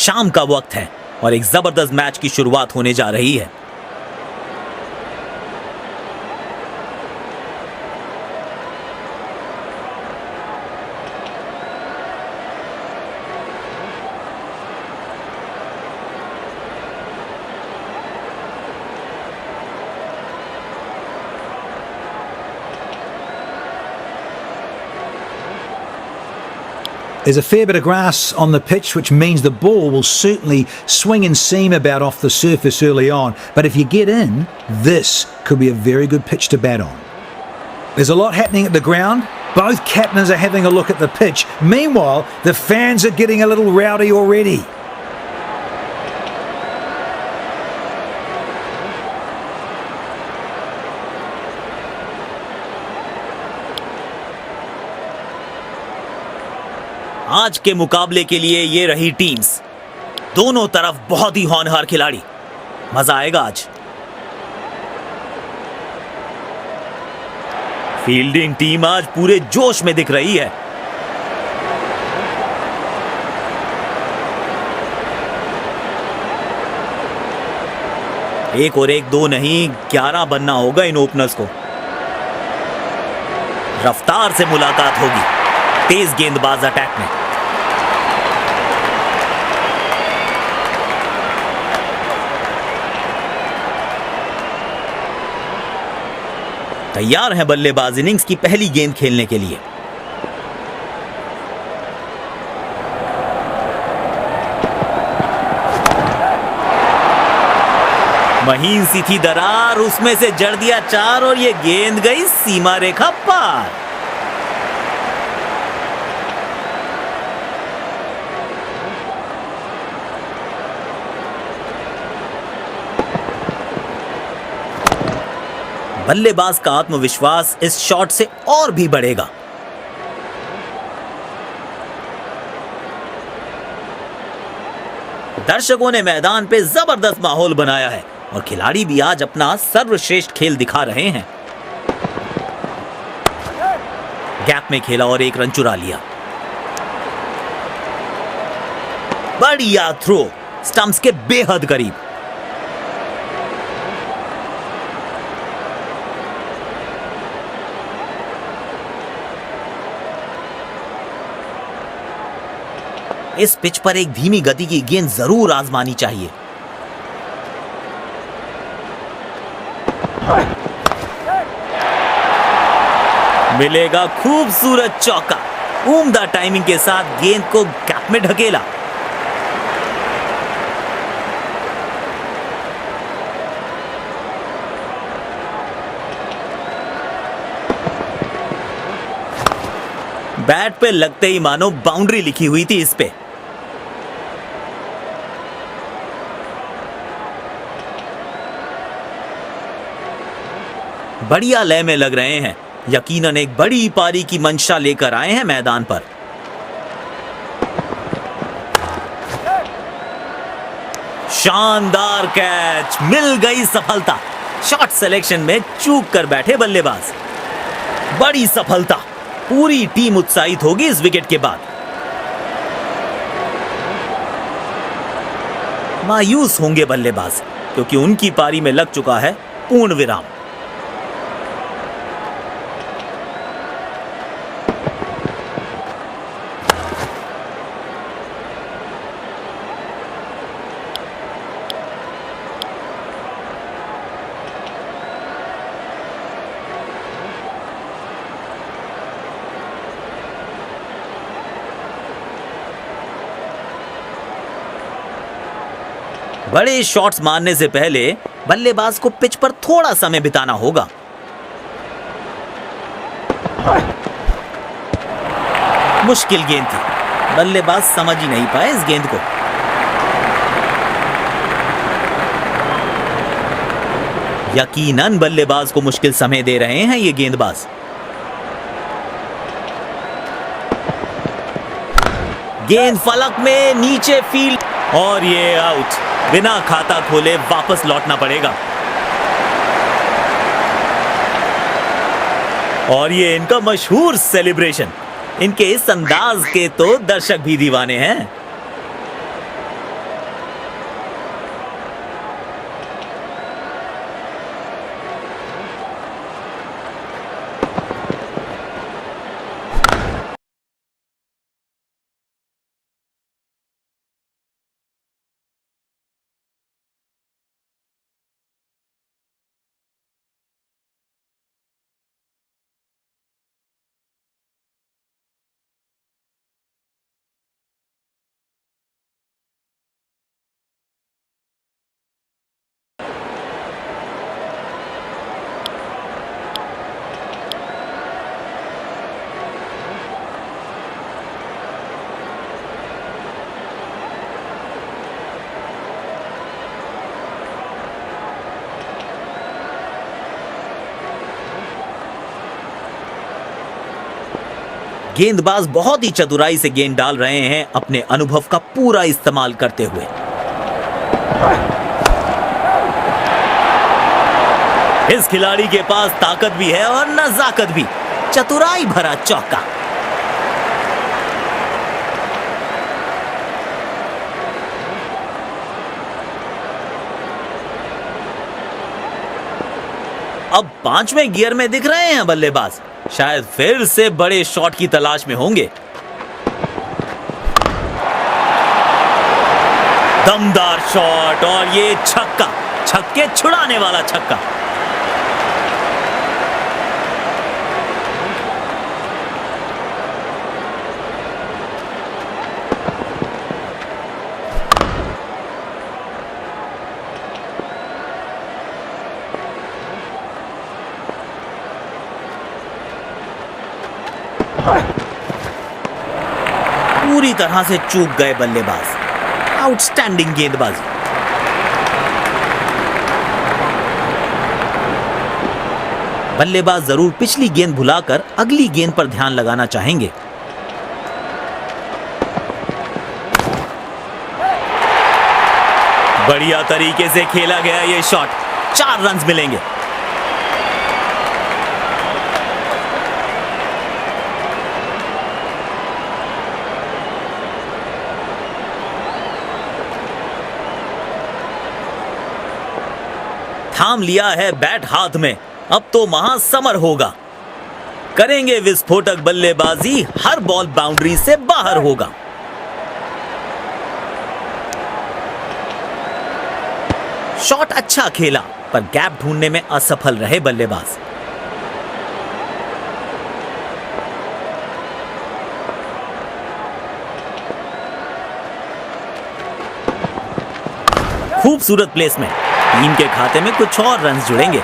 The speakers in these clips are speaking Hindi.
शाम का वक्त है और एक जबरदस्त मैच की शुरुआत होने जा रही है। There's a fair bit of grass on the pitch, which means the ball will certainly swing and seam about off the surface early on. But if you get in, this could be a very good pitch to bat on. There's a lot happening at the ground. Both captains are having a look at the pitch. Meanwhile, the fans are getting a little rowdy already. आज के मुकाबले के लिए ये रही टीम्स। दोनों तरफ बहुत ही होनहार खिलाड़ी। मजा आएगा आज। फील्डिंग टीम आज पूरे जोश में दिख रही है। एक और एक दो नहीं, 11 बनना होगा इन ओपनर्स को। रफ्तार से मुलाकात होगी तेज गेंदबाज अटैक में। तैयार है बल्लेबाज इनिंग्स की पहली गेंद खेलने के लिए। महीन सी थी दरार, उसमें से जड़ दिया 4 और ये गेंद गई सीमा रेखा पार। बल्लेबाज का आत्मविश्वास इस शॉट से और भी बढ़ेगा। दर्शकों ने मैदान पे जबरदस्त माहौल बनाया है और खिलाड़ी भी आज अपना सर्वश्रेष्ठ खेल दिखा रहे हैं। गैप में खेला और एक रन चुरा लिया। बढ़िया थ्रो, स्टंप्स के बेहद करीब। इस पिच पर एक धीमी गति की गेंद जरूर आजमानी चाहिए। मिलेगा खूबसूरत चौका। उम्दा टाइमिंग के साथ गेंद को गैप में ढकेला। बैट पे लगते ही मानो बाउंड्री लिखी हुई थी इस पे। बढ़िया लय में लग रहे हैं। यकीनन एक बड़ी पारी की मंशा लेकर आए हैं मैदान पर। शानदार कैच, मिल गई सफलता। शॉट सिलेक्शन में चूक कर बैठे बल्लेबाज। बड़ी सफलता, पूरी टीम उत्साहित होगी इस विकेट के बाद। मायूस होंगे बल्लेबाज क्योंकि उनकी पारी में लग चुका है पूर्ण विराम। बड़े शॉट्स मारने से पहले बल्लेबाज को पिच पर थोड़ा समय बिताना होगा। मुश्किल गेंद थी, बल्लेबाज समझ ही नहीं पाए इस गेंद को। यकीनन बल्लेबाज को मुश्किल समय दे रहे हैं ये गेंदबाज। गेंद फलक में नीचे फील्ड और ये आउट। बिना खाता खोले वापस लौटना पड़ेगा। और ये इनका मशहूर सेलिब्रेशन। इनके इस अंदाज के तो दर्शक भी दीवाने हैं। गेंदबाज बहुत ही चतुराई से गेंद डाल रहे हैं, अपने अनुभव का पूरा इस्तेमाल करते हुए। इस खिलाड़ी के पास ताकत भी है और नजाकत भी। चतुराई भरा चौका। अब 5वें गियर में दिख रहे हैं बल्लेबाज, शायद फिर से बड़े शॉट की तलाश में होंगे। दमदार शॉट और ये छक्का, छक्के छुड़ाने वाला छक्का। पूरी तरह से चूक गए बल्लेबाज। आउटस्टैंडिंग गेंदबाजी। बल्लेबाज जरूर पिछली गेंद भुलाकर अगली गेंद पर ध्यान लगाना चाहेंगे। बढ़िया तरीके से खेला गया ये शॉट। 4 रन मिलेंगे। थाम लिया है बैट हाथ में, अब तो महासमर होगा। करेंगे विस्फोटक बल्लेबाजी, हर बॉल बाउंड्री से बाहर होगा। शॉट अच्छा खेला, पर गैप ढूंढने में असफल रहे बल्लेबाज। खूबसूरत प्लेसमेंट। टीम के खाते में कुछ और रन जुड़ेंगे।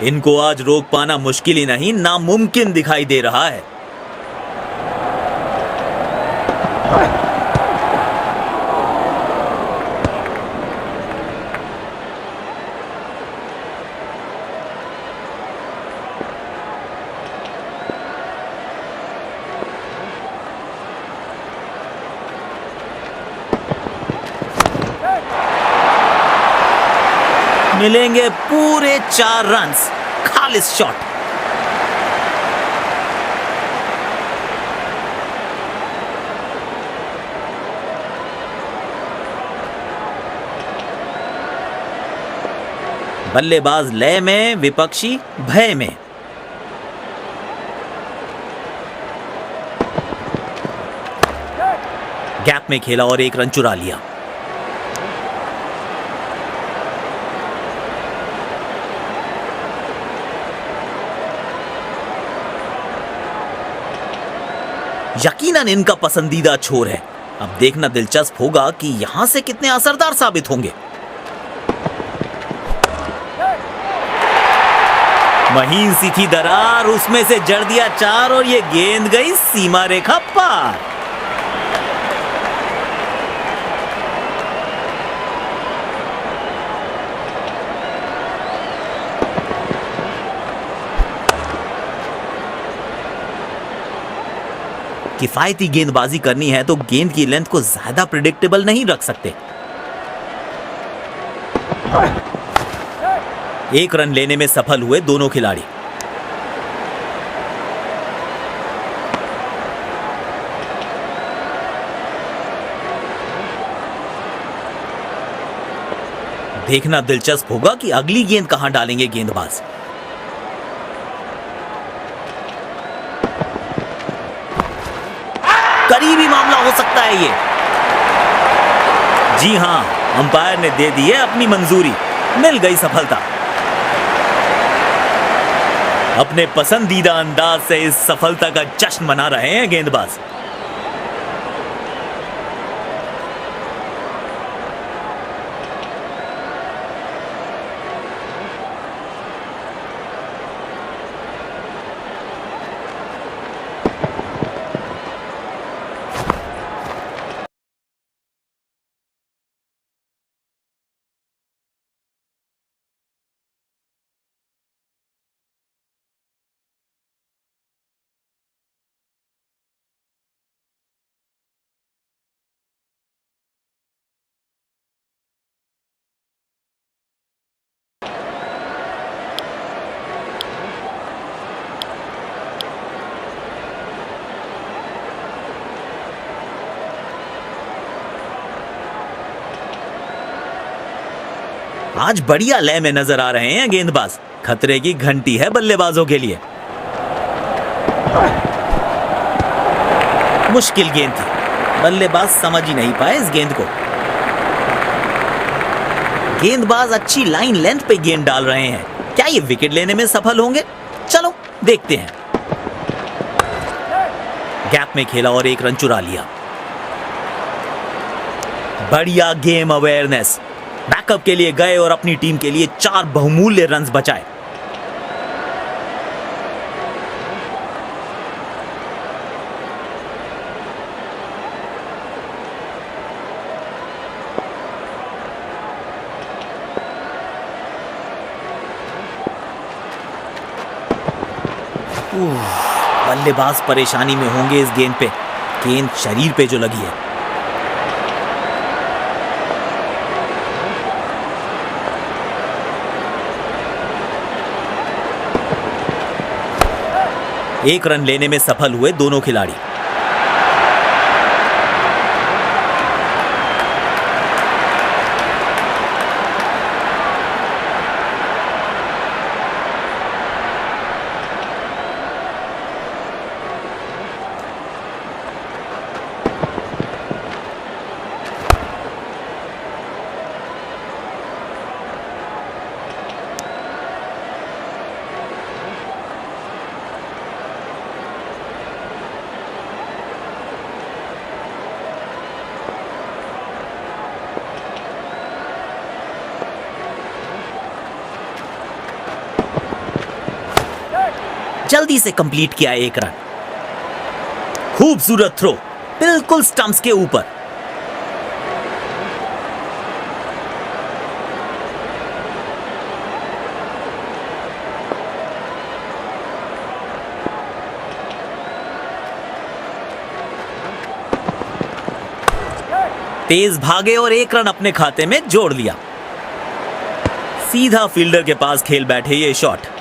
इनको आज रोक पाना मुश्किल ही नहीं, नामुमकिन दिखाई दे रहा है। मिलेंगे पूरे 4 रन। खालिस शॉट। बल्लेबाज लय में, विपक्षी भय में। गैप में खेला और 1 रन चुरा लिया। यकीनन इनका पसंदीदा छोर है। अब देखना दिलचस्प होगा कि यहां से कितने असरदार साबित होंगे। महीन सी थी दरार, उसमें से जड़ दिया 4 और ये गेंद गई सीमा रेखा पार। किफायती गेंदबाजी करनी है तो गेंद की लेंथ को ज्यादा प्रिडिक्टेबल नहीं रख सकते। 1 रन लेने में सफल हुए दोनों खिलाड़ी। देखना दिलचस्प होगा कि अगली गेंद कहां डालेंगे गेंदबाज। करीबी मामला हो सकता है ये। जी हां, अंपायर ने दे दी है अपनी मंजूरी, मिल गई सफलता। अपने पसंदीदा अंदाज से इस सफलता का जश्न मना रहे हैं गेंदबाज। आज बढ़िया लय में नजर आ रहे हैं गेंदबाज। खतरे की घंटी है बल्लेबाजों के लिए। मुश्किल गेंद थी, बल्लेबाज समझ ही नहीं पाए इस गेंद को। गेंदबाज अच्छी लाइन लेंथ पे गेंद डाल रहे हैं। क्या ये विकेट लेने में सफल होंगे? चलो देखते हैं। गैप में खेला और एक रन चुरा लिया। बढ़िया गेम अवेयरनेस। बैकअप के लिए गए और अपनी टीम के लिए 4 बहुमूल्य रन्स बचाए। बल्लेबाज परेशानी में होंगे इस गेंद पे। गेंद शरीर पे जो लगी है। एक रन लेने में सफल हुए दोनों खिलाड़ी। जल्दी से कंप्लीट किया एक रन। खूबसूरत थ्रो, बिल्कुल स्टंप्स के ऊपर। तेज भागे और एक रन अपने खाते में जोड़ लिया। सीधा फील्डर के पास खेल बैठे ये शॉट।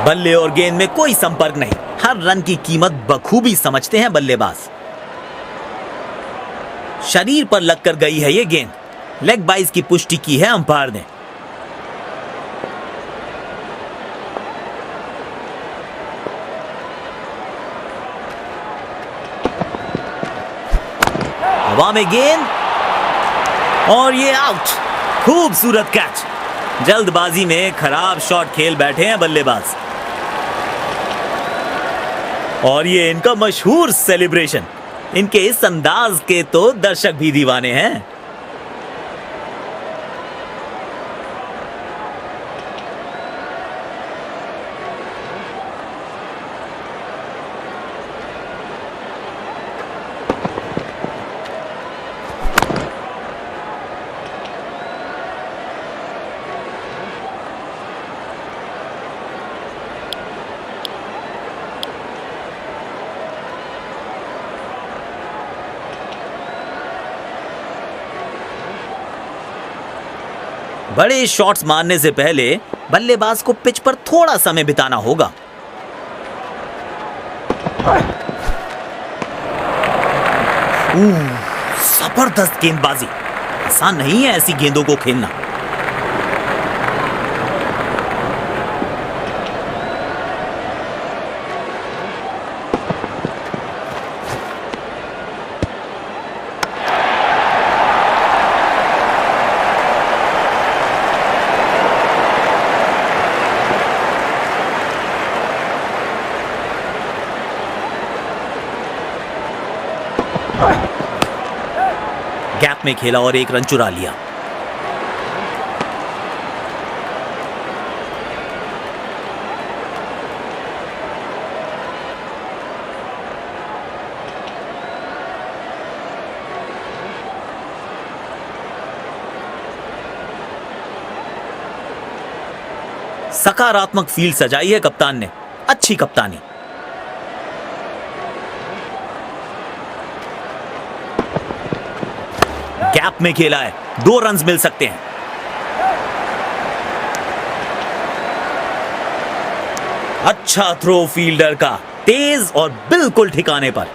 बल्ले और गेंद में कोई संपर्क नहीं। हर रन की कीमत बखूबी समझते हैं बल्लेबाज। शरीर पर लगकर गई है ये गेंद। लेग बाइज की पुष्टि की है अंपायर ने। हवा में गेंद और ये आउट। खूबसूरत कैच। जल्दबाजी में खराब शॉट खेल बैठे हैं बल्लेबाज। और ये इनका मशहूर सेलिब्रेशन। इनके इस अंदाज के तो दर्शक भी दीवाने हैं। बड़े शॉट्स मारने से पहले बल्लेबाज को पिच पर थोड़ा समय बिताना होगा। जबरदस्त गेंदबाजी। आसान नहीं है ऐसी गेंदों को खेलना। गैप में खेला और एक रन चुरा लिया। सकारात्मक फील्ड सजाई है कप्तान ने। अच्छी कप्तानी। गैप में खेला है, 2 रन्स मिल सकते हैं। अच्छा थ्रो फील्डर का, तेज और बिल्कुल ठिकाने पर।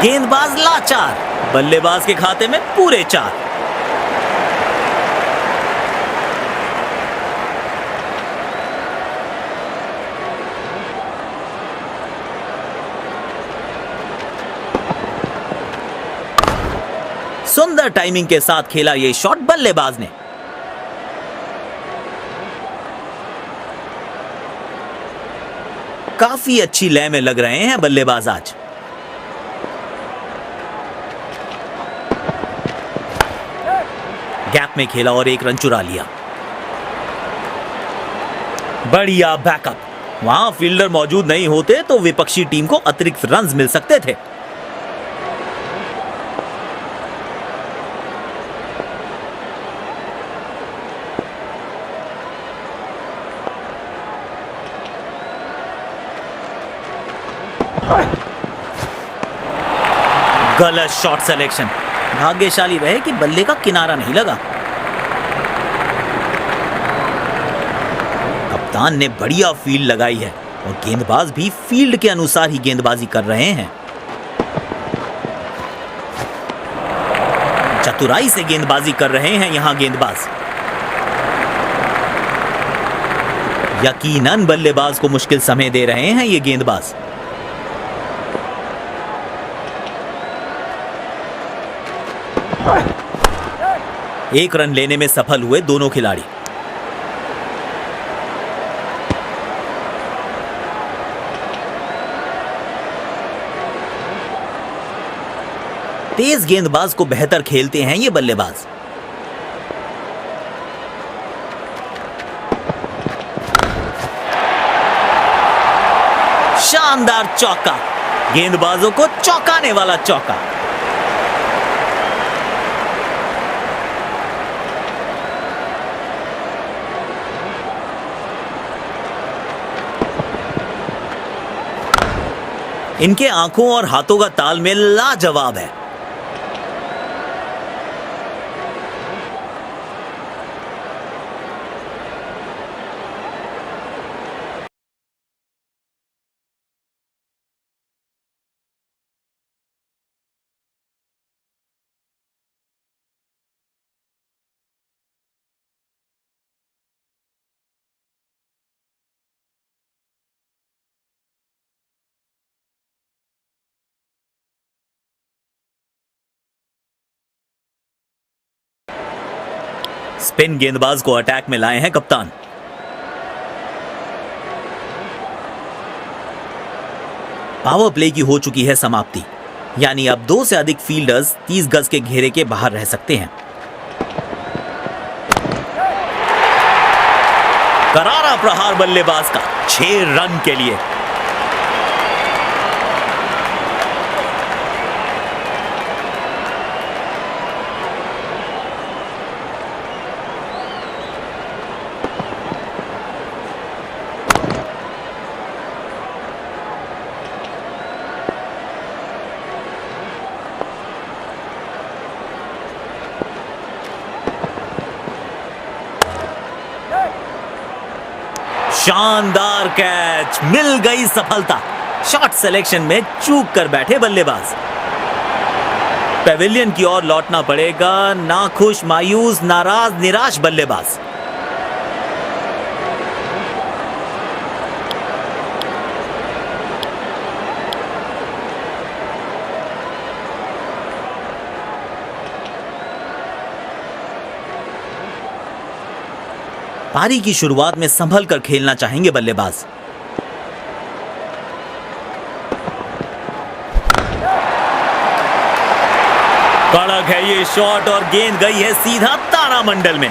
गेंदबाज लाचार, बल्लेबाज के खाते में पूरे 4। सुंदर टाइमिंग के साथ खेला ये शॉट बल्लेबाज ने। काफी अच्छी लय में लग रहे हैं बल्लेबाज आज। गैप में खेला और एक रन चुरा लिया। बढ़िया बैकअप। वहां फील्डर मौजूद नहीं होते तो विपक्षी टीम को अतिरिक्त रन्स मिल सकते थे। गलत शॉट सिलेक्शन। भाग्यशाली रहे कि बल्ले का किनारा नहीं लगा। कप्तान ने बढ़िया फील्ड लगाई है और गेंदबाज भी फील्ड के अनुसार ही गेंदबाजी कर रहे हैं। चतुराई से गेंदबाजी कर रहे हैं यहां गेंदबाज। यकीनन बल्लेबाज को मुश्किल समय दे रहे हैं ये गेंदबाज। एक रन लेने में सफल हुए दोनों खिलाड़ी। तेज गेंदबाज को बेहतर खेलते हैं ये बल्लेबाज। शानदार चौका। गेंदबाजों को चौंकाने वाला चौका। इनके आंखों और हाथों का तालमेल लाजवाब है। स्पिन गेंदबाज को अटैक में लाए हैं कप्तान। पावर प्ले की हो चुकी है समाप्ति, यानी अब 2 से अधिक फील्डर्स 30 गज के घेरे के बाहर रह सकते हैं। करारा प्रहार बल्लेबाज का 6 रन के लिए। शानदार कैच, मिल गई सफलता। शॉट सिलेक्शन में चूक कर बैठे बल्लेबाज। पेविलियन की ओर लौटना पड़ेगा, नाखुश, मायूस, नाराज, निराश बल्लेबाज। पारी की शुरुआत में संभल कर खेलना चाहेंगे बल्लेबाज। कड़क है ये शॉट और गेंद गई है सीधा तारामंडल में।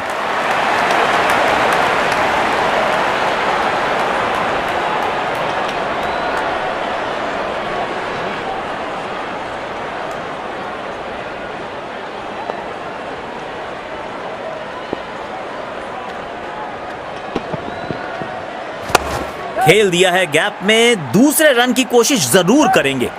खेल दिया है गैप में, दूसरे रन की कोशिश जरूर करेंगे।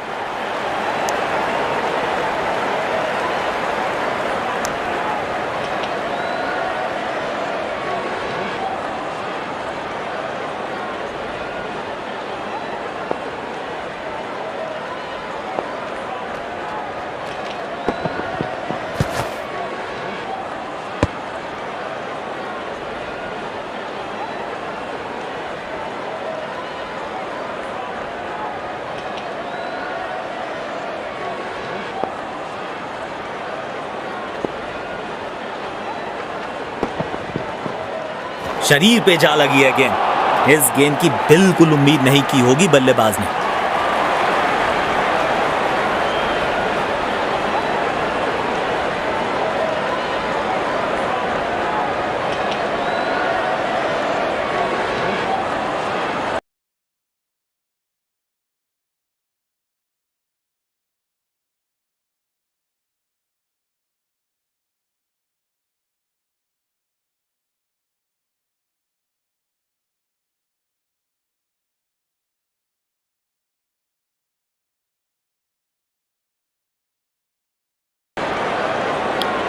शरीर पे जा लगी है गेंद। इस गेंद की बिल्कुल उम्मीद नहीं की होगी बल्लेबाज ने।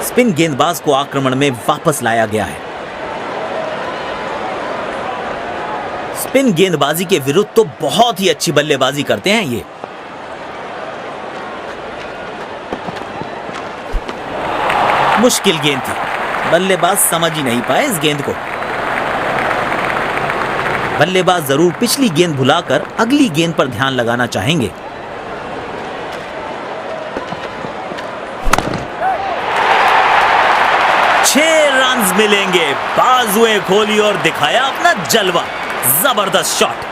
स्पिन गेंदबाज को आक्रमण में वापस लाया गया है। स्पिन गेंदबाजी के विरुद्ध तो बहुत ही अच्छी बल्लेबाजी करते हैं ये। मुश्किल गेंद थी, बल्लेबाज समझ ही नहीं पाए इस गेंद को। बल्लेबाज जरूर पिछली गेंद भुलाकर अगली गेंद पर ध्यान लगाना चाहेंगे। मिलेंगे, बाजुएं खोली और दिखाया अपना जलवा। जबरदस्त शॉट।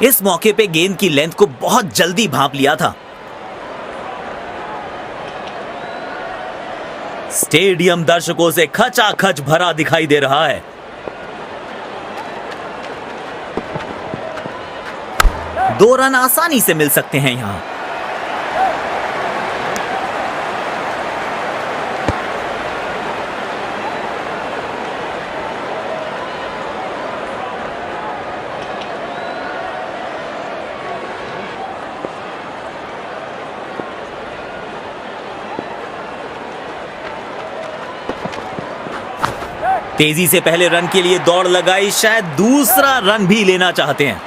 इस मौके पे गेंद की लेंथ को बहुत जल्दी भांप लिया था। स्टेडियम दर्शकों से खचाखच भरा दिखाई दे रहा है। दो रन आसानी से मिल सकते हैं यहां। तेजी से पहले रन के लिए दौड़ लगाई, शायद दूसरा रन भी लेना चाहते हैं।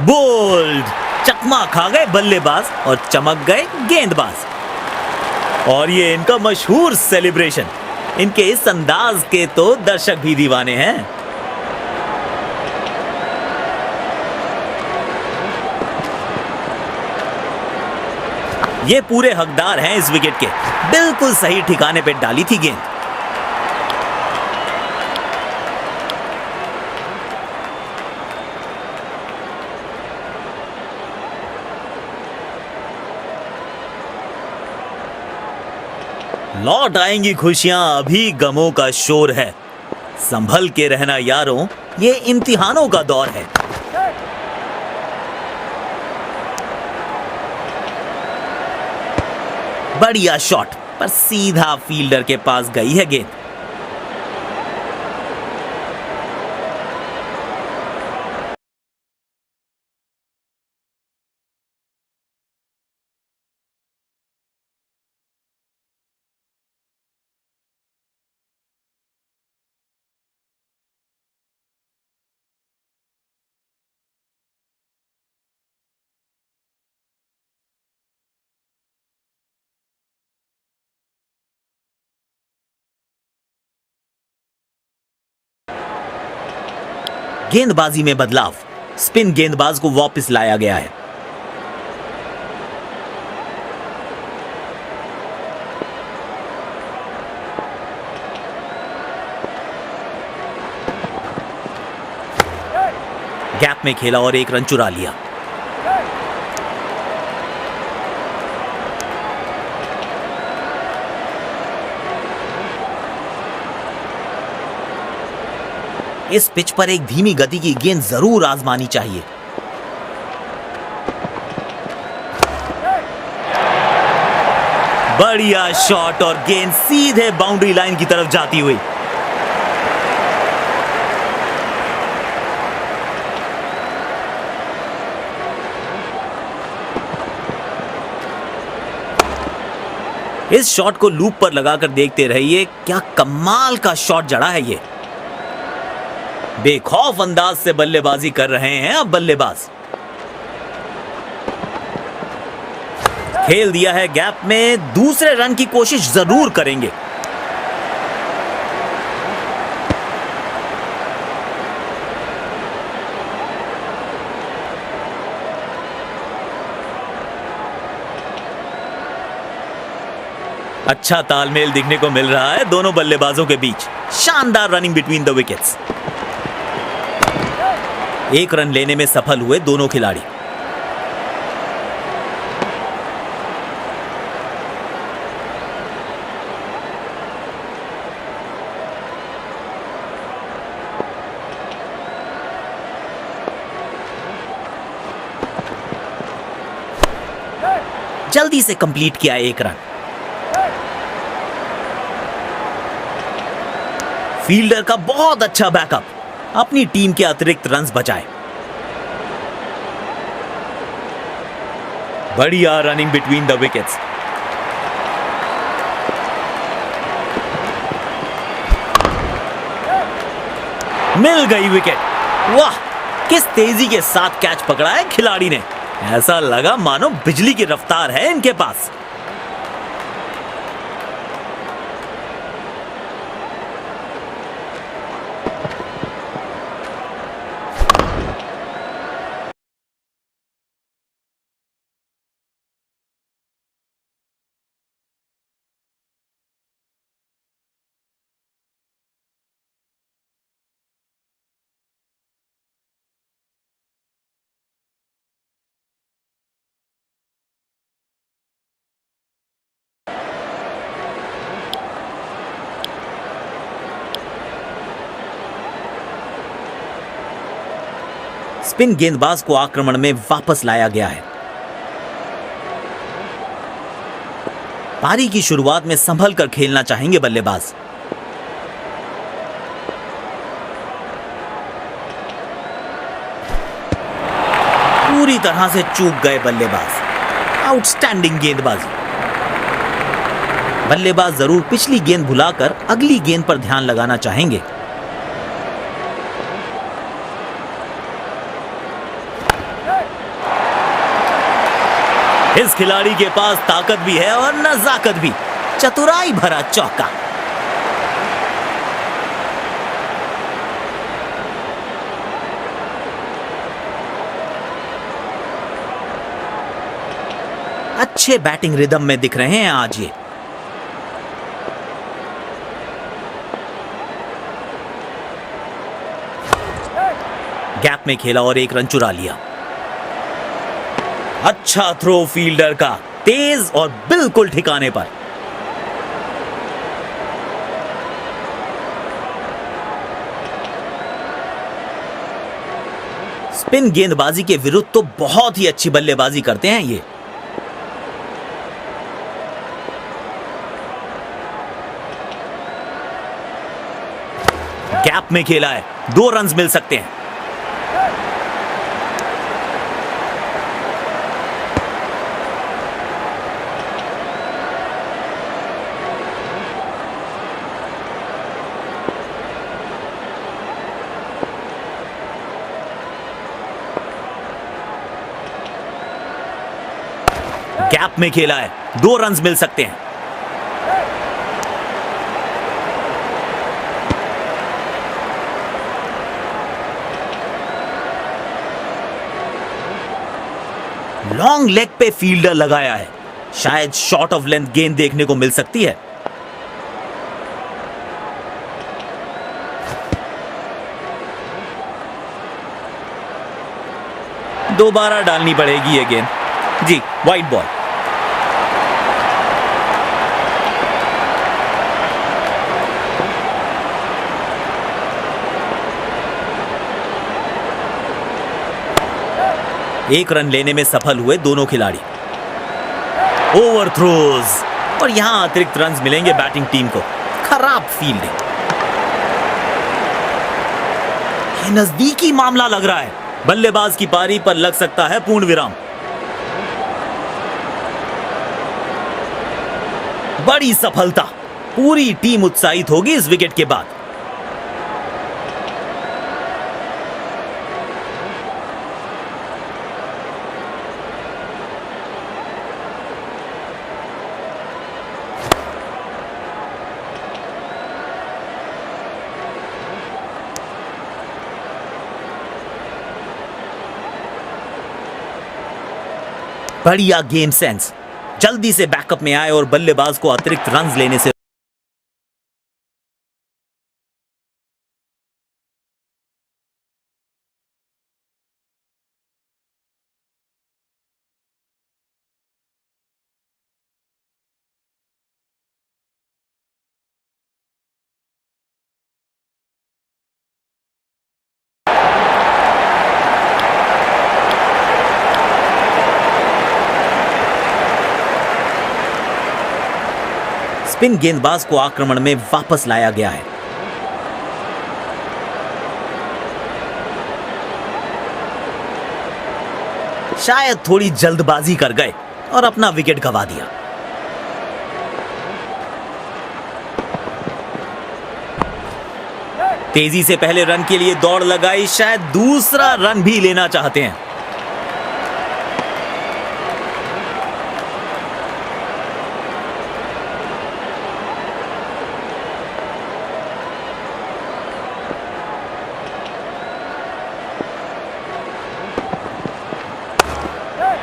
बोल्ड, चकमा खा गए बल्लेबाज और चमक गए गेंदबाज। और ये इनका मशहूर सेलिब्रेशन। इनके इस अंदाज के तो दर्शक भी दीवाने हैं। ये पूरे हकदार हैं इस विकेट के। बिल्कुल सही ठिकाने पे डाली थी गेंद। लौट आएंगी खुशियां, अभी गमों का शोर है। संभल के रहना यारों, ये इम्तिहानों का दौर है। बढ़िया शॉट, पर सीधा फील्डर के पास गई है गेंद। गेंदबाजी में बदलाव, स्पिन गेंदबाज को वापस लाया गया है। गैप में खेला और एक रन चुरा लिया। इस पिच पर एक धीमी गति की गेंद जरूर आजमानी चाहिए। बढ़िया शॉट और गेंद सीधे बाउंड्री लाइन की तरफ जाती हुई। इस शॉट को लूप पर लगाकर देखते रहिए, क्या कमाल का शॉट जड़ा है ये। बेखौफ अंदाज से बल्लेबाजी कर रहे हैं अब बल्लेबाज। खेल दिया है गैप में, दूसरे रन की कोशिश जरूर करेंगे। अच्छा तालमेल दिखने को मिल रहा है दोनों बल्लेबाजों के बीच। शानदार रनिंग बिटवीन द विकेट्स। एक रन लेने में सफल हुए दोनों खिलाड़ी। जल्दी से कंप्लीट किया एक रन। फील्डर का बहुत अच्छा बैकअप, अपनी टीम के अतिरिक्त रन्स बचाए। बढ़िया रनिंग बिटवीन द विकेट्स। मिल गई विकेट। वाह, किस तेजी के साथ कैच पकड़ा है खिलाड़ी ने। ऐसा लगा मानो बिजली की रफ्तार है इनके पास। स्पिन गेंदबाज को आक्रमण में वापस लाया गया है। पारी की शुरुआत में संभल कर खेलना चाहेंगे बल्लेबाज। पूरी तरह से चूक गए बल्लेबाज। आउटस्टैंडिंग गेंदबाजी। बल्लेबाज जरूर पिछली गेंद भुलाकर अगली गेंद पर ध्यान लगाना चाहेंगे। इस खिलाड़ी के पास ताकत भी है और नजाकत भी। चतुराई भरा चौका। अच्छे बैटिंग रिदम में दिख रहे हैं आज ये। गैप में खेला और एक रन चुरा लिया। अच्छा थ्रो फील्डर का, तेज और बिल्कुल ठिकाने पर। स्पिन गेंदबाजी के विरुद्ध तो बहुत ही अच्छी बल्लेबाजी करते हैं ये। गैप में खेला है, 2 रन मिल सकते हैं। गैप में खेला है, 2 रन मिल सकते हैं। लॉन्ग लेग पे फील्डर लगाया है। शायद शॉर्ट ऑफ लेंथ गेंद देखने को मिल सकती है। दोबारा डालनी पड़ेगी ये गेंद। जी, वाइड बॉल। एक रन लेने में सफल हुए दोनों खिलाड़ी। ओवर थ्रोज और यहां अतिरिक्त रन मिलेंगे बैटिंग टीम को। खराब फील्डिंग। ये नजदीकी मामला लग रहा है। बल्लेबाज की पारी पर लग सकता है पूर्ण विराम। बड़ी सफलता। पूरी टीम उत्साहित होगी इस विकेट के बाद। बढ़िया गेम सेंस। जल्दी से बैकअप में आए और बल्लेबाज को अतिरिक्त रन लेने से स्पिन गेंदबाज को आक्रमण में वापस लाया गया है। शायद थोड़ी जल्दबाजी कर गए और अपना विकेट गंवा दिया। तेजी से पहले रन के लिए दौड़ लगाई। शायद दूसरा रन भी लेना चाहते हैं।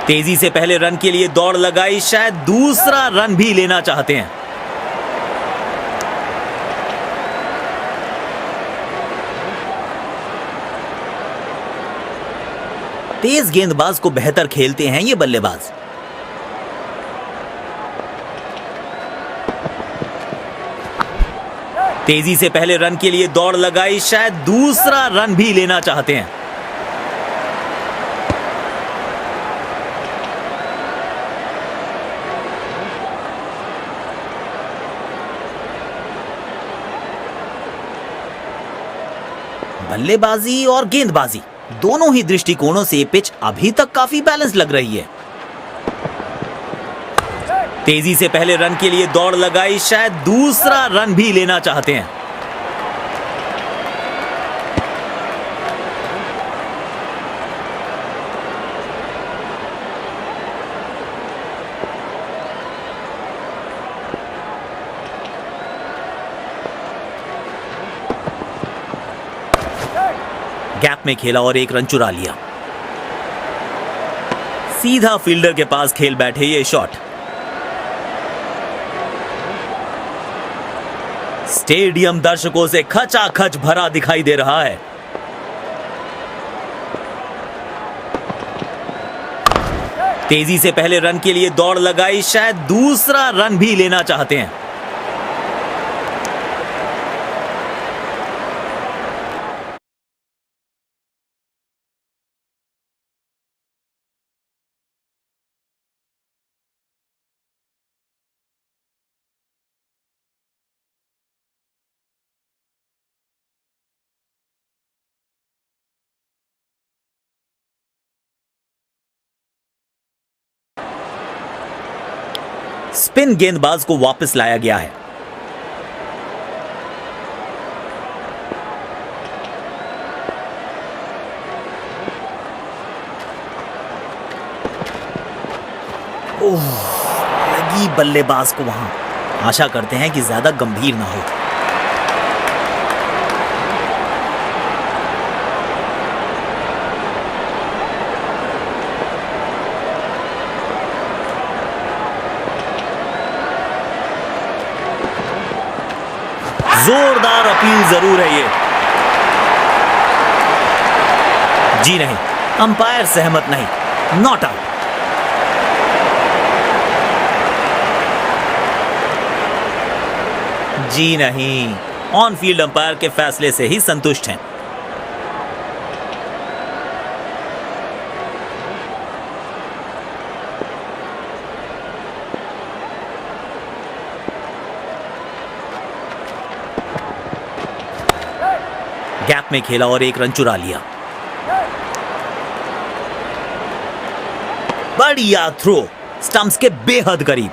तेजी से पहले रन के लिए दौड़ लगाई। शायद दूसरा रन भी लेना चाहते हैं। तेज गेंदबाज को बेहतर खेलते हैं ये बल्लेबाज। तेजी से पहले रन के लिए दौड़ लगाई। शायद दूसरा रन भी लेना चाहते हैं। बल्लेबाजी और गेंदबाजी दोनों ही दृष्टिकोणों से ये पिच अभी तक काफी बैलेंस लग रही है। तेजी से पहले रन के लिए दौड़ लगाई, शायद दूसरा रन भी लेना चाहते हैं। गैप में खेला और एक रन चुरा लिया। सीधा फील्डर के पास खेल बैठे ये शॉट। स्टेडियम दर्शकों से खचाखच भरा दिखाई दे रहा है। तेजी से पहले रन के लिए दौड़ लगाई, शायद दूसरा रन भी लेना चाहते हैं। स्पिन गेंदबाज को वापस लाया गया है। ओह, लगी बल्लेबाज को वहां। आशा करते हैं कि ज्यादा गंभीर ना हो। जोरदार अपील जरूर है ये। जी नहीं, अंपायर सहमत नहीं, नॉट आउट। जी नहीं, ऑन फील्ड अंपायर के फैसले से ही संतुष्ट हैं। गैप में खेला और एक रन चुरा लिया। बढ़िया थ्रो, स्टंप्स के बेहद करीब।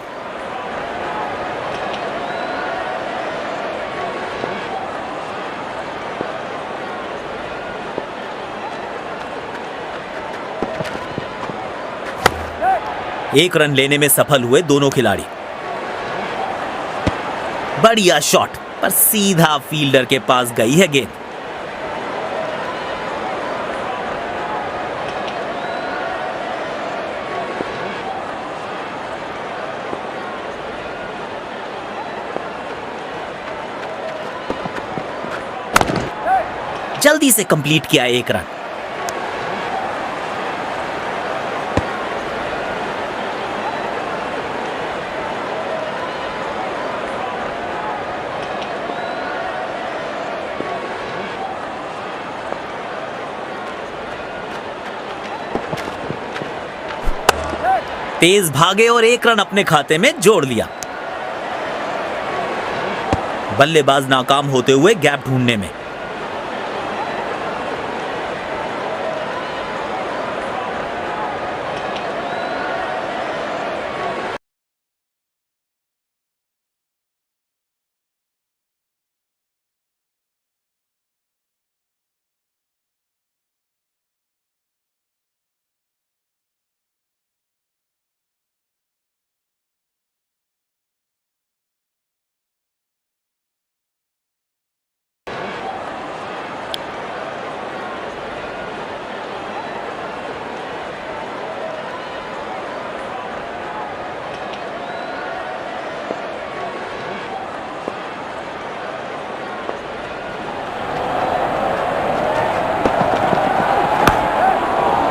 एक रन लेने में सफल हुए दोनों खिलाड़ी। बढ़िया शॉट, पर सीधा फील्डर के पास गई है गेंद। जल्दी से कंप्लीट किया एक रन। तेज भागे और एक रन अपने खाते में जोड़ लिया। बल्लेबाज नाकाम होते हुए गैप ढूंढने में।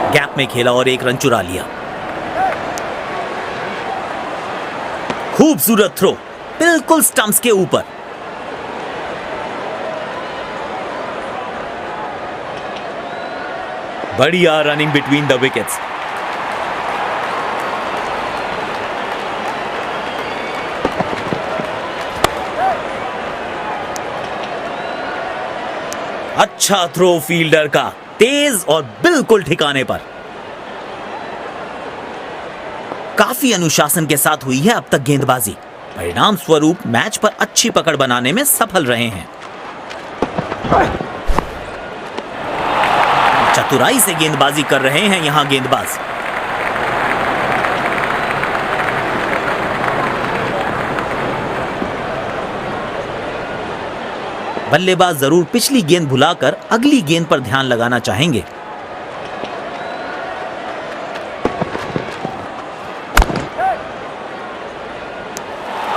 गैप में खेला और एक रन चुरा लिया। खूबसूरत थ्रो, बिल्कुल स्टंप्स के ऊपर। बढ़िया रनिंग बिटवीन द विकेट्स। अच्छा थ्रो फील्डर का, तेज और बिल्कुल ठिकाने पर। काफी अनुशासन के साथ हुई है अब तक गेंदबाजी। परिणाम स्वरूप मैच पर अच्छी पकड़ बनाने में सफल रहे हैं। चतुराई से गेंदबाजी कर रहे हैं यहां गेंदबाज। बल्लेबाज जरूर पिछली गेंद भुलाकर अगली गेंद पर ध्यान लगाना चाहेंगे।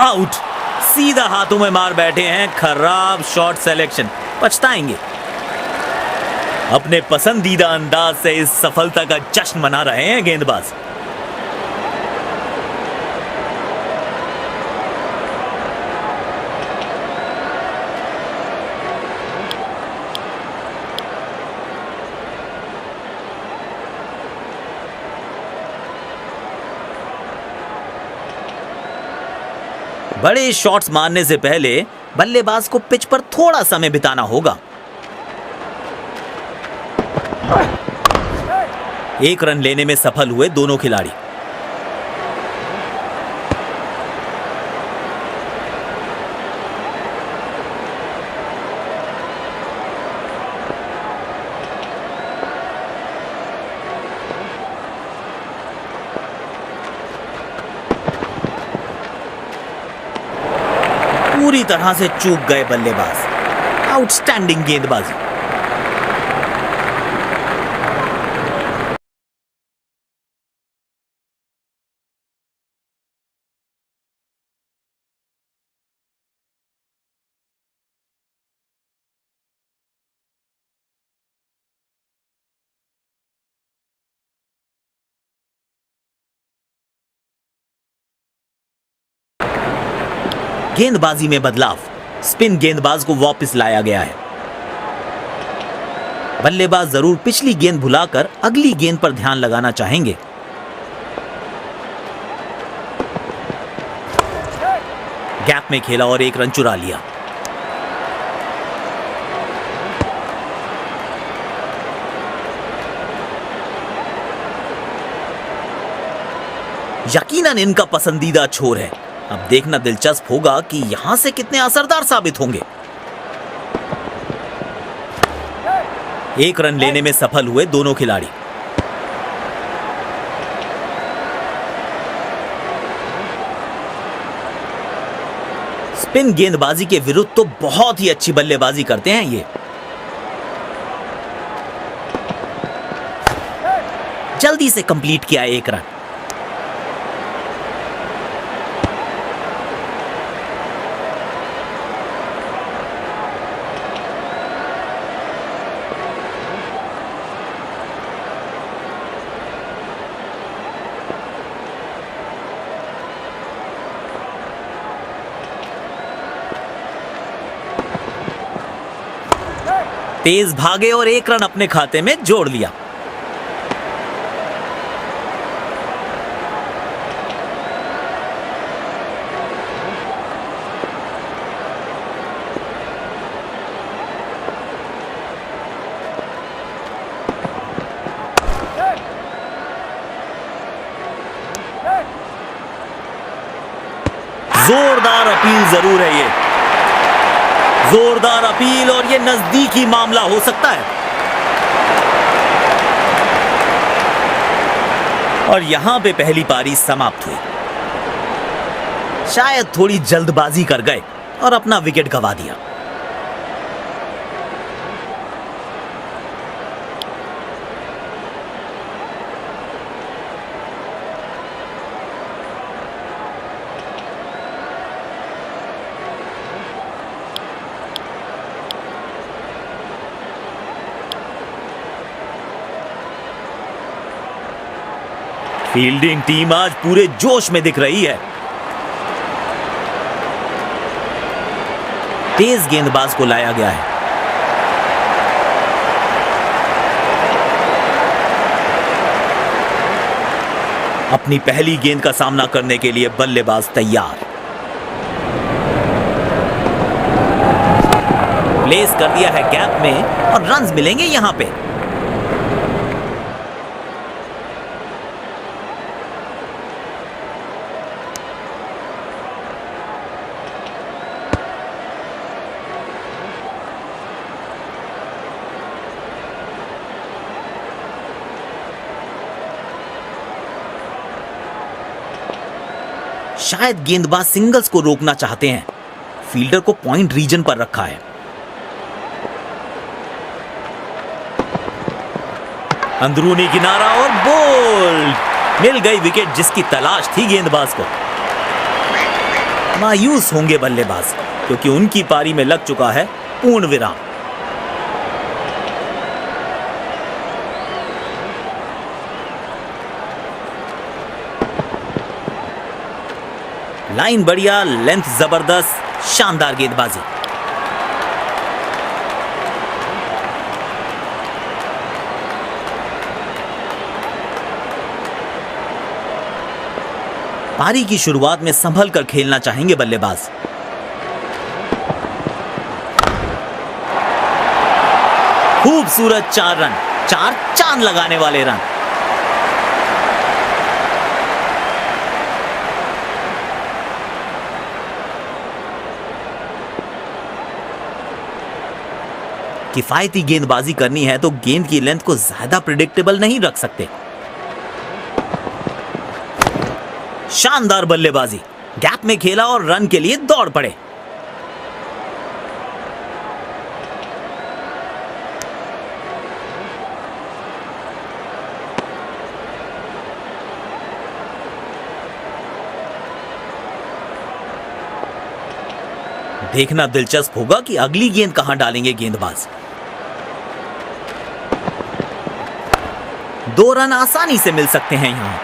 आउट, सीधा हाथों में मार बैठे हैं। खराब शॉट सिलेक्शन, पछताएंगे। अपने पसंदीदा अंदाज से इस सफलता का जश्न मना रहे हैं गेंदबाज। बड़े शॉट्स मारने से पहले बल्लेबाज को पिच पर थोड़ा समय बिताना होगा। एक रन लेने में सफल हुए दोनों खिलाड़ी। पूरी तरह से चूक गए बल्लेबाज। आउटस्टैंडिंग गेंदबाजी। गेंदबाजी में बदलाव, स्पिन गेंदबाज को वापस लाया गया है। बल्लेबाज जरूर पिछली गेंद भुलाकर अगली गेंद पर ध्यान लगाना चाहेंगे। गैप में खेला और एक रन चुरा लिया। यकीनन इनका पसंदीदा छोर है। अब देखना दिलचस्प होगा कि यहां से कितने असरदार साबित होंगे। एक रन लेने में सफल हुए दोनों खिलाड़ी। स्पिन गेंदबाजी के विरुद्ध तो बहुत ही अच्छी बल्लेबाजी करते हैं ये। जल्दी से कंप्लीट किया एक रन। तेज भागे और एक रन अपने खाते में जोड़ लिया। जोरदार अपील जरूर है ये, जोरदार अपील, और ये नजदीकी मामला हो सकता है। और यहां पे पहली पारी समाप्त हुई। शायद थोड़ी जल्दबाजी कर गए और अपना विकेट गंवा दिया। फील्डिंग टीम आज पूरे जोश में दिख रही है। तेज गेंदबाज को लाया गया है। अपनी पहली गेंद का सामना करने के लिए बल्लेबाज तैयार। प्लेस कर दिया है गैप में और रन्स मिलेंगे यहां पे। शायद गेंदबाज सिंगल्स को रोकना चाहते हैं। फील्डर को पॉइंट रीजन पर रखा है। अंदरूनी किनारा और बोल्ड। मिल गई विकेट जिसकी तलाश थी गेंदबाज को। मायूस होंगे बल्लेबाज क्योंकि उनकी पारी में लग चुका है पूर्ण विराम। लाइन बढ़िया, लेंथ जबरदस्त, शानदार गेंदबाजी। पारी की शुरुआत में संभल कर खेलना चाहेंगे बल्लेबाज। खूबसूरत 4 रन, 4 चांद लगाने वाले रन। किफायती गेंदबाजी करनी है तो गेंद की लेंथ को ज्यादा प्रिडिक्टेबल नहीं रख सकते। शानदार बल्लेबाजी, गैप में खेला और रन के लिए दौड़ पड़े। देखना दिलचस्प होगा कि अगली गेंद कहां डालेंगे गेंदबाज। 2 रन आसानी से मिल सकते हैं यहां।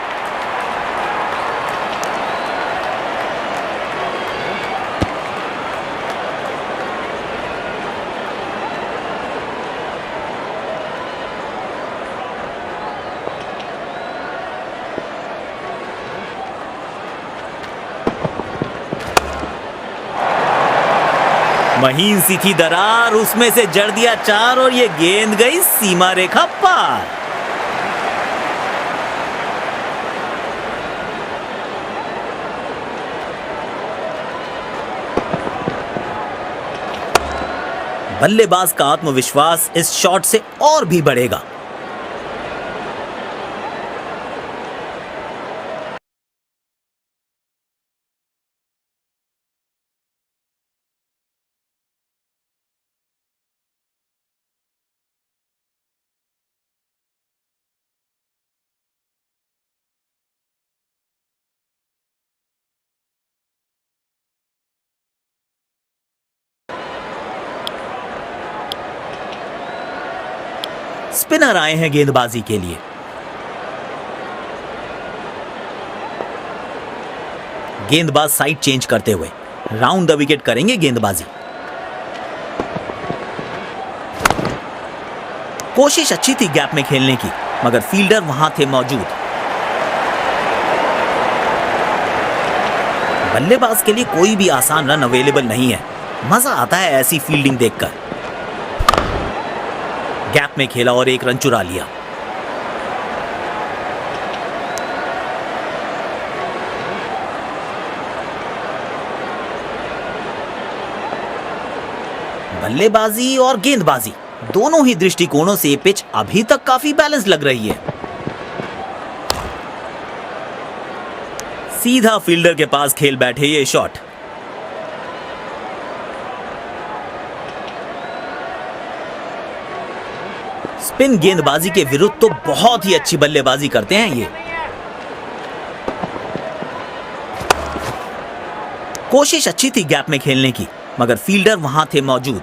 महीन सी थी दरार, उसमें से जड़ दिया 4 और ये गेंद गई सीमा रेखा पार। बल्लेबाज का आत्मविश्वास इस शॉट से और भी बढ़ेगा। स्पिनर आए हैं गेंदबाजी के लिए। गेंदबाज साइड चेंज करते हुए राउंड द विकेट करेंगे गेंदबाजी। कोशिश अच्छी थी गैप में खेलने की, मगर फील्डर वहां थे मौजूद। बल्लेबाज के लिए कोई भी आसान रन अवेलेबल नहीं है। मजा आता है ऐसी फील्डिंग देखकर। गैप में खेला और 1 रन चुरा लिया। बल्लेबाजी और गेंदबाजी दोनों ही दृष्टिकोणों से ये पिच अभी तक काफी बैलेंस लग रही है। सीधा फील्डर के पास खेल बैठे ये शॉट। स्पिन गेंदबाजी के विरुद्ध तो बहुत ही अच्छी बल्लेबाजी करते हैं ये। कोशिश अच्छी थी गैप में खेलने की, मगर फील्डर वहां थे मौजूद।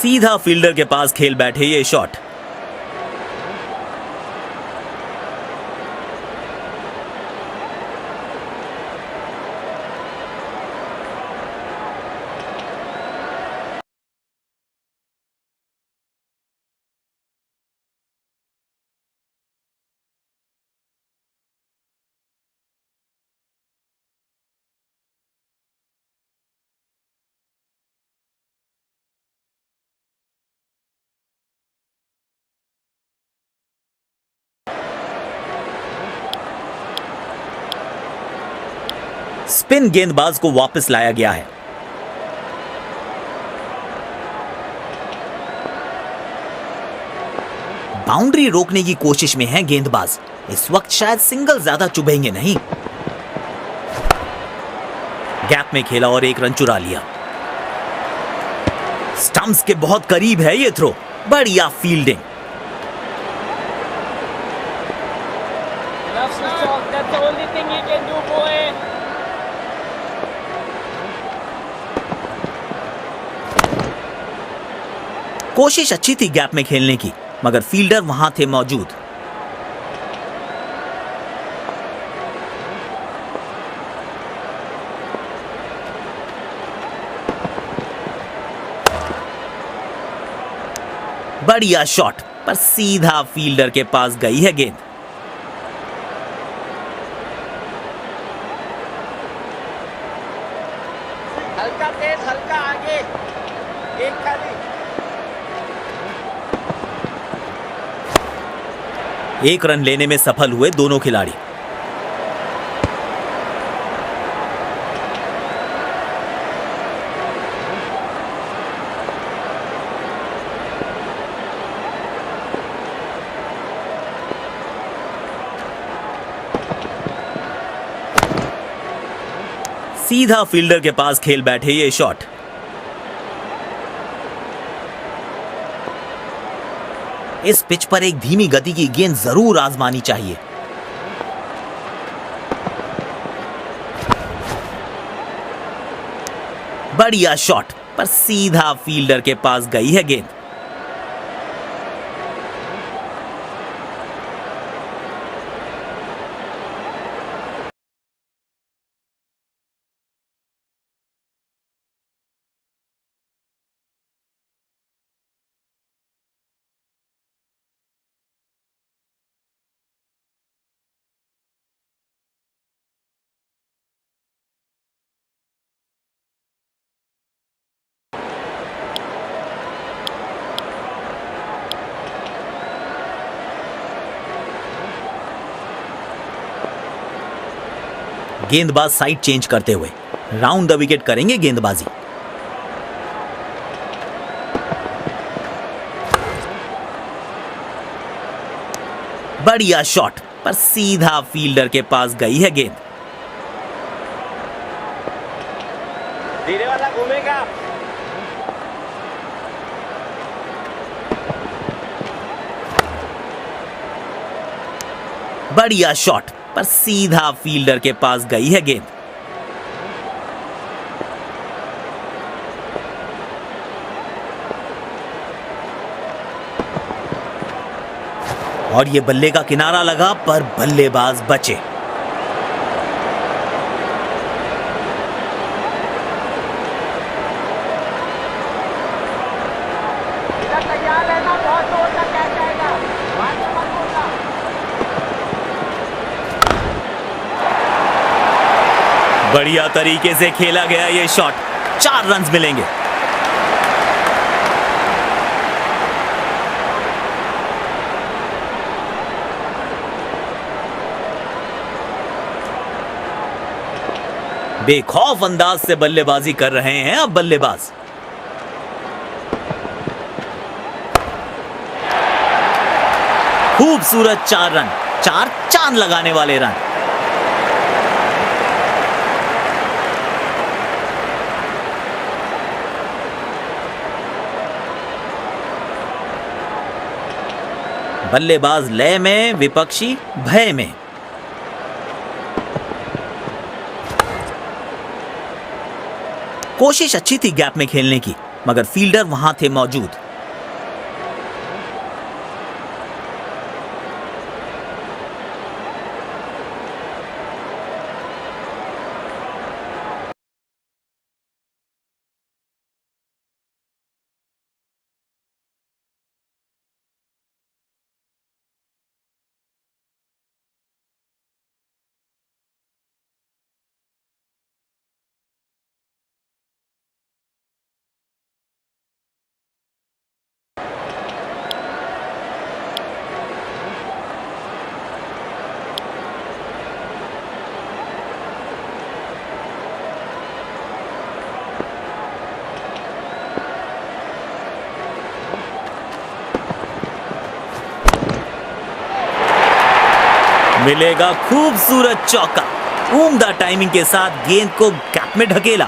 सीधा फील्डर के पास खेल बैठे ये शॉट। स्पिन गेंदबाज को वापस लाया गया है। बाउंड्री रोकने की कोशिश में है गेंदबाज। इस वक्त शायद सिंगल ज्यादा चुभेंगे नहीं। गैप में खेला और एक रन चुरा लिया। स्टंप्स के बहुत करीब है ये थ्रो। बढ़िया फील्डिंग। कोशिश अच्छी थी गैप में खेलने की, मगर फील्डर वहां थे मौजूद। बढ़िया शॉट, पर सीधा फील्डर के पास गई है गेंद। हल्का तेज, हल्का आगे, एक खाली। एक रन लेने में सफल हुए दोनों खिलाड़ी। सीधा फील्डर के पास खेल बैठे ये शॉट। इस पिच पर एक धीमी गति की गेंद जरूर आजमानी चाहिए। बढ़िया शॉट, पर सीधा फील्डर के पास गई है गेंद। गेंदबाज साइड चेंज करते हुए राउंड द विकेट करेंगे गेंदबाजी। बढ़िया शॉट, पर सीधा फील्डर के पास गई है गेंद। धीरे वाला घूमेगा। बढ़िया शॉट, पर सीधा फील्डर के पास गई है गेंद। और ये बल्ले का किनारा लगा, पर बल्लेबाज बचे। इधर तैयार रहना, बहुत जोर तक कैच आएगा। बाद में मत बोलना। बढ़िया तरीके से खेला गया ये शॉट। 4 रन मिलेंगे। बेखौफ अंदाज से बल्लेबाजी कर रहे हैं अब बल्लेबाज। खूबसूरत 4 रन, 4 चांद लगाने वाले रन। बल्लेबाज लय में, विपक्षी भय में। कोशिश अच्छी थी गैप में खेलने की, मगर फील्डर वहां थे मौजूद। मिलेगा खूबसूरत चौका। उम्दा टाइमिंग के साथ गेंद को गैप में ढकेला।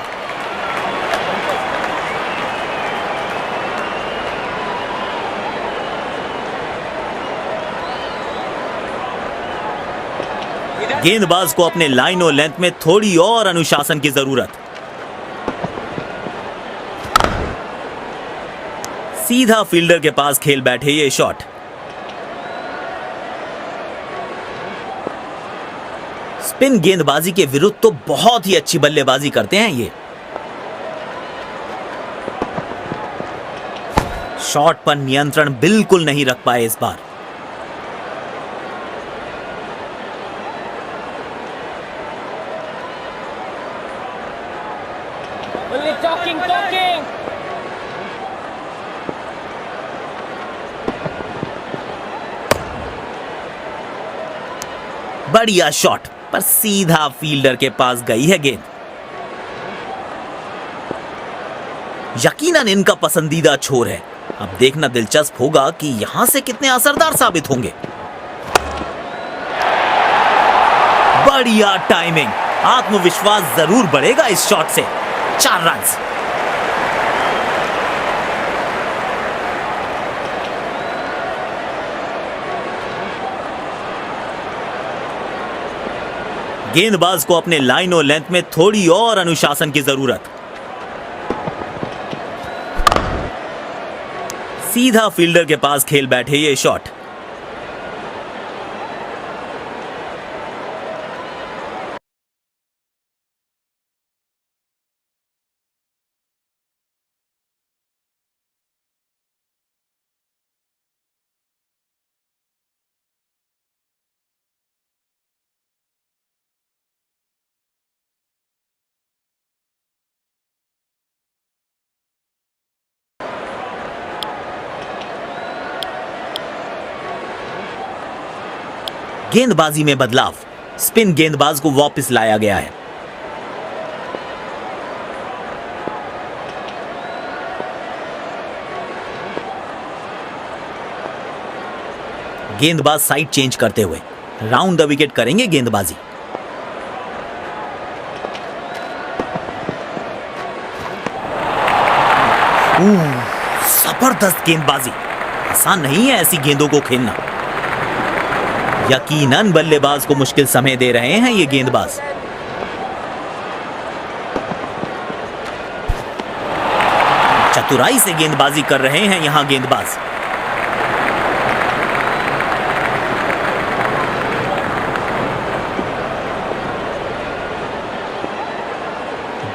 गेंदबाज को अपने लाइन और लेंथ में थोड़ी और अनुशासन की जरूरत। सीधा फील्डर के पास खेल बैठे ये शॉट। स्पिन गेंदबाजी के विरुद्ध तो बहुत ही अच्छी बल्लेबाजी करते हैं ये। शॉट पर नियंत्रण बिल्कुल नहीं रख पाए इस बार। Talking. बढ़िया शॉट, पर सीधा फील्डर के पास गई है गेंद। यकीनन इनका पसंदीदा छोर है। अब देखना दिलचस्प होगा कि यहां से कितने असरदार साबित होंगे। बढ़िया टाइमिंग, आत्मविश्वास जरूर बढ़ेगा इस शॉट से। 4 रन। गेंदबाज को अपने लाइन और लेंथ में थोड़ी और अनुशासन की जरूरत। सीधा फील्डर के पास खेल बैठे ये शॉट। गेंदबाजी में बदलाव। स्पिन गेंदबाज को वापस लाया गया है। गेंदबाज साइड चेंज करते हुए राउंड द विकेट करेंगे गेंदबाजी। जबरदस्त गेंदबाजी। आसान नहीं है ऐसी गेंदों को खेलना। यकीनन बल्लेबाज को मुश्किल समय दे रहे हैं ये गेंदबाज। चतुराई से गेंदबाजी कर रहे हैं यहां गेंदबाज।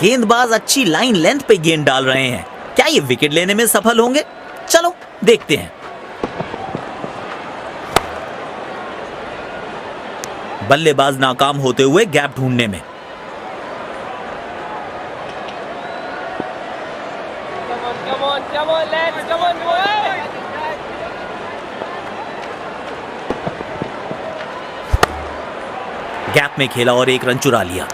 गेंदबाज अच्छी लाइन लेंथ पे गेंद डाल रहे हैं। क्या ये विकेट लेने में सफल होंगे? चलो देखते हैं। बल्लेबाज नाकाम होते हुए गैप ढूंढने में। Come on, lads, come on, boys. Gap में खेला और 1 रन चुरा लिया।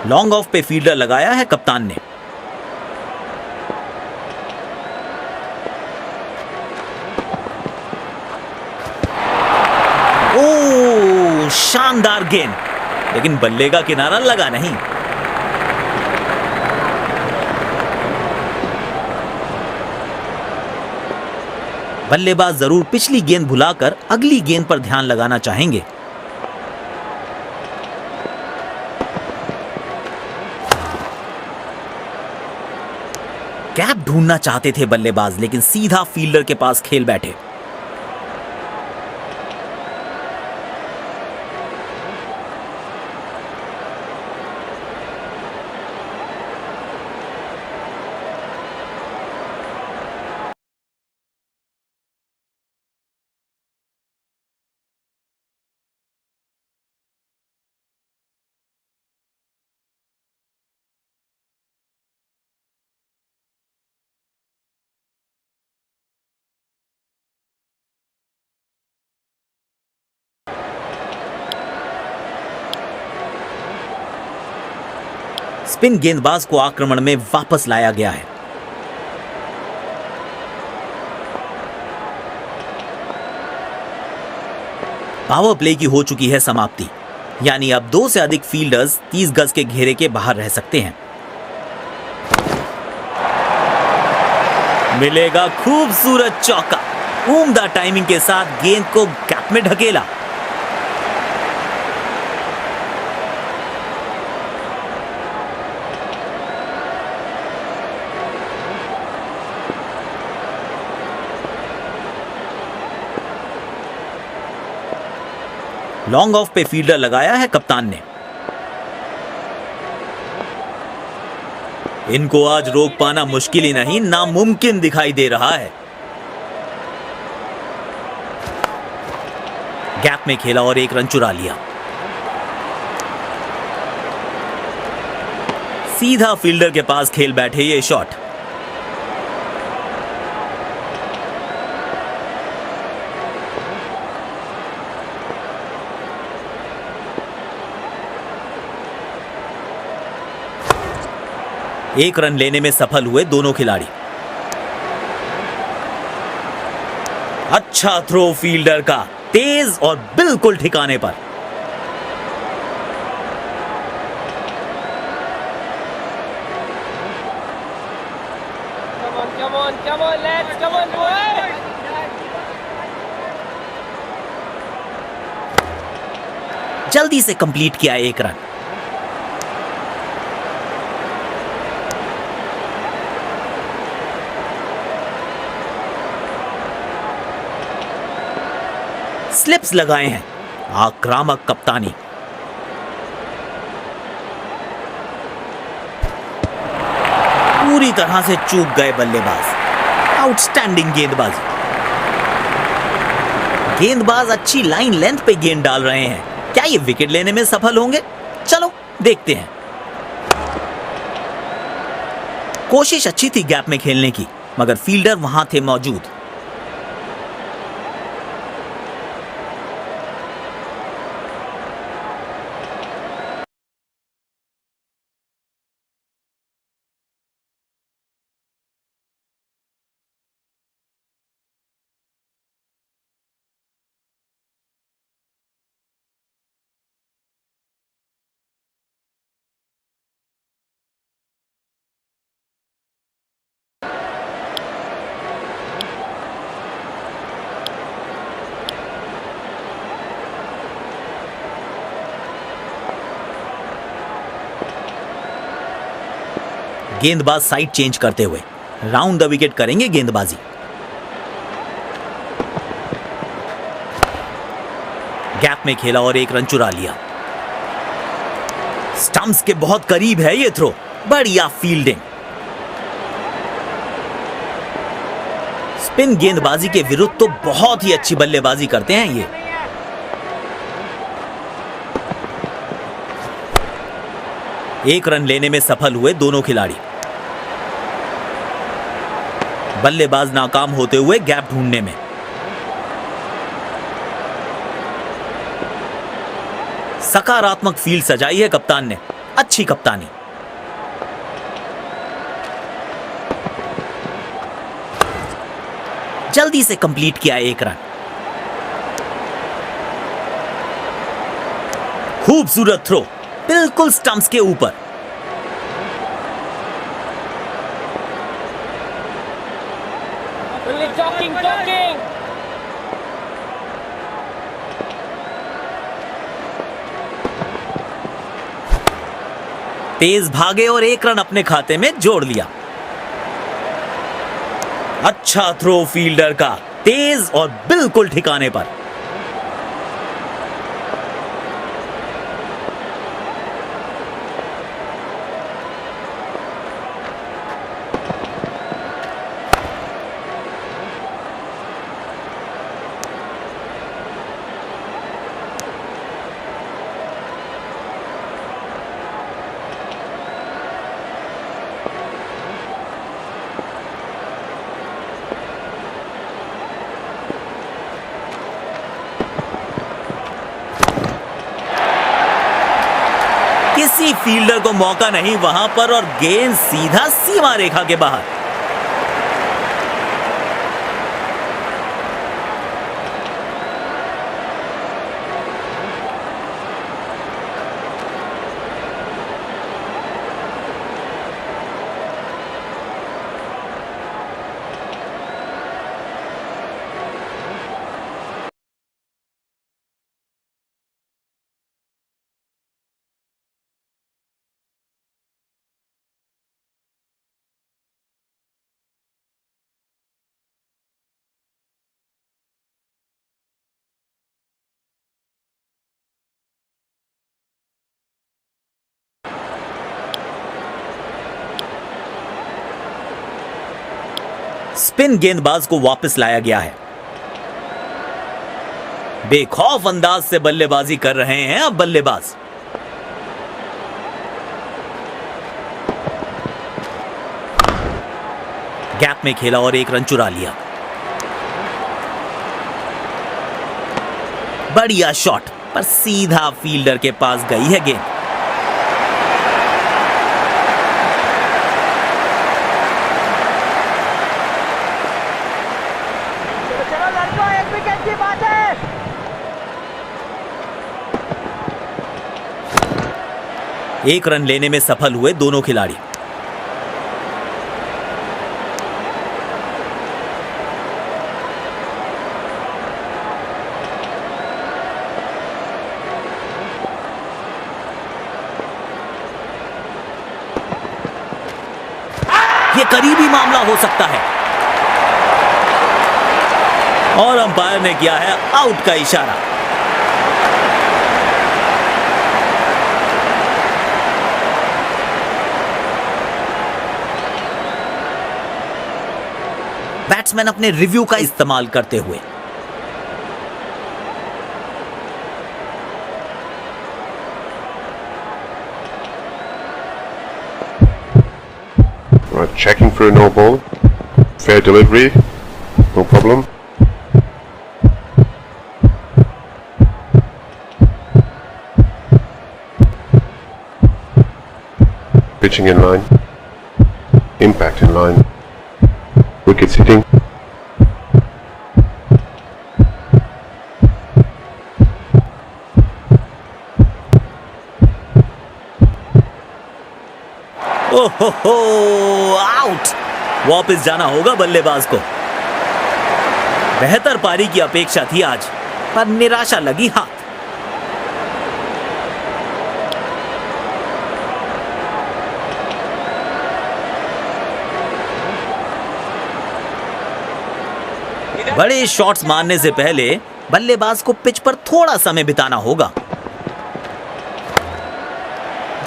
लॉन्ग ऑफ पे फील्डर लगाया है कप्तान ने। ओ, शानदार गेंद, लेकिन बल्ले का किनारा लगा नहीं। बल्लेबाज जरूर पिछली गेंद भुलाकर अगली गेंद पर ध्यान लगाना चाहेंगे। गैप ढूंढना चाहते थे बल्लेबाज, लेकिन सीधा फील्डर के पास खेल बैठे। स्पिन गेंदबाज को आक्रमण में वापस लाया गया है। पावर प्ले की हो चुकी है समाप्ति, यानी अब 2 से अधिक फील्डर्स 30 गज के घेरे के बाहर रह सकते हैं। मिलेगा खूबसूरत चौका। उम्दा टाइमिंग के साथ गेंद को गैप में ढकेला। लॉन्ग ऑफ पे फील्डर लगाया है कप्तान ने। इनको आज रोक पाना मुश्किल ही नहीं, नामुमकिन दिखाई दे रहा है। गैप में खेला और 1 रन चुरा लिया। सीधा फील्डर के पास खेल बैठे ये शॉट। एक रन लेने में सफल हुए दोनों खिलाड़ी। अच्छा थ्रो फील्डर का, तेज और बिल्कुल ठिकाने पर। Come on, lads, come on, boys! जल्दी से कंप्लीट किया 1 रन। स्लिप्स लगाए हैं। आक्रामक कप्तानी। पूरी तरह से चूक गए बल्लेबाज। आउटस्टैंडिंग गेंदबाजी। गेंदबाज अच्छी लाइन लेंथ पे गेंद डाल रहे हैं। क्या ये विकेट लेने में सफल होंगे? चलो देखते हैं। कोशिश अच्छी थी गैप में खेलने की, मगर फील्डर वहां थे मौजूद। गेंदबाज साइड चेंज करते हुए राउंड द विकेट करेंगे गेंदबाजी। गैप में खेला और 1 रन चुरा लिया। स्टंप्स के बहुत करीब है ये थ्रो। बढ़िया फील्डिंग। स्पिन गेंदबाजी के विरुद्ध तो बहुत ही अच्छी बल्लेबाजी करते हैं ये। 1 रन लेने में सफल हुए दोनों खिलाड़ी। बल्लेबाज नाकाम होते हुए गैप ढूंढने में। सकारात्मक फील्ड सजाई है कप्तान ने। अच्छी कप्तानी। जल्दी से कंप्लीट किया 1 रन। खूबसूरत थ्रो, बिल्कुल स्टंप्स के ऊपर। Only talking, talking. तेज भागे और एक रन अपने खाते में जोड़ लिया। अच्छा थ्रो फील्डर का, तेज और बिल्कुल ठिकाने पर। किसी फील्डर को मौका नहीं वहां पर और गेंद सीधा सीमा रेखा के बाहर। स्पिन गेंदबाज को वापस लाया गया है। बेखौफ अंदाज से बल्लेबाजी कर रहे हैं अब बल्लेबाज। गैप में खेला और एक रन चुरा लिया। बढ़िया शॉट, पर सीधा फील्डर के पास गई है गेंद। चलो लड़कों, एक विकेट की बात है। एक रन लेने में सफल हुए दोनों खिलाड़ी। ये करीबी मामला हो सकता है और अंपायर ने किया है आउट का इशारा। बैट्समैन अपने रिव्यू का इस्तेमाल करते हुए Right, checking for a no ball. Fair delivery, no problem. Pitching in line. Impact in line. Wickets hitting. ओहो, आउट। वापस जाना होगा बल्लेबाज को। बेहतर पारी की अपेक्षा थी आज, पर निराशा लगी हाथ। बड़े शॉट्स मारने से पहले बल्लेबाज को पिच पर थोड़ा समय बिताना होगा।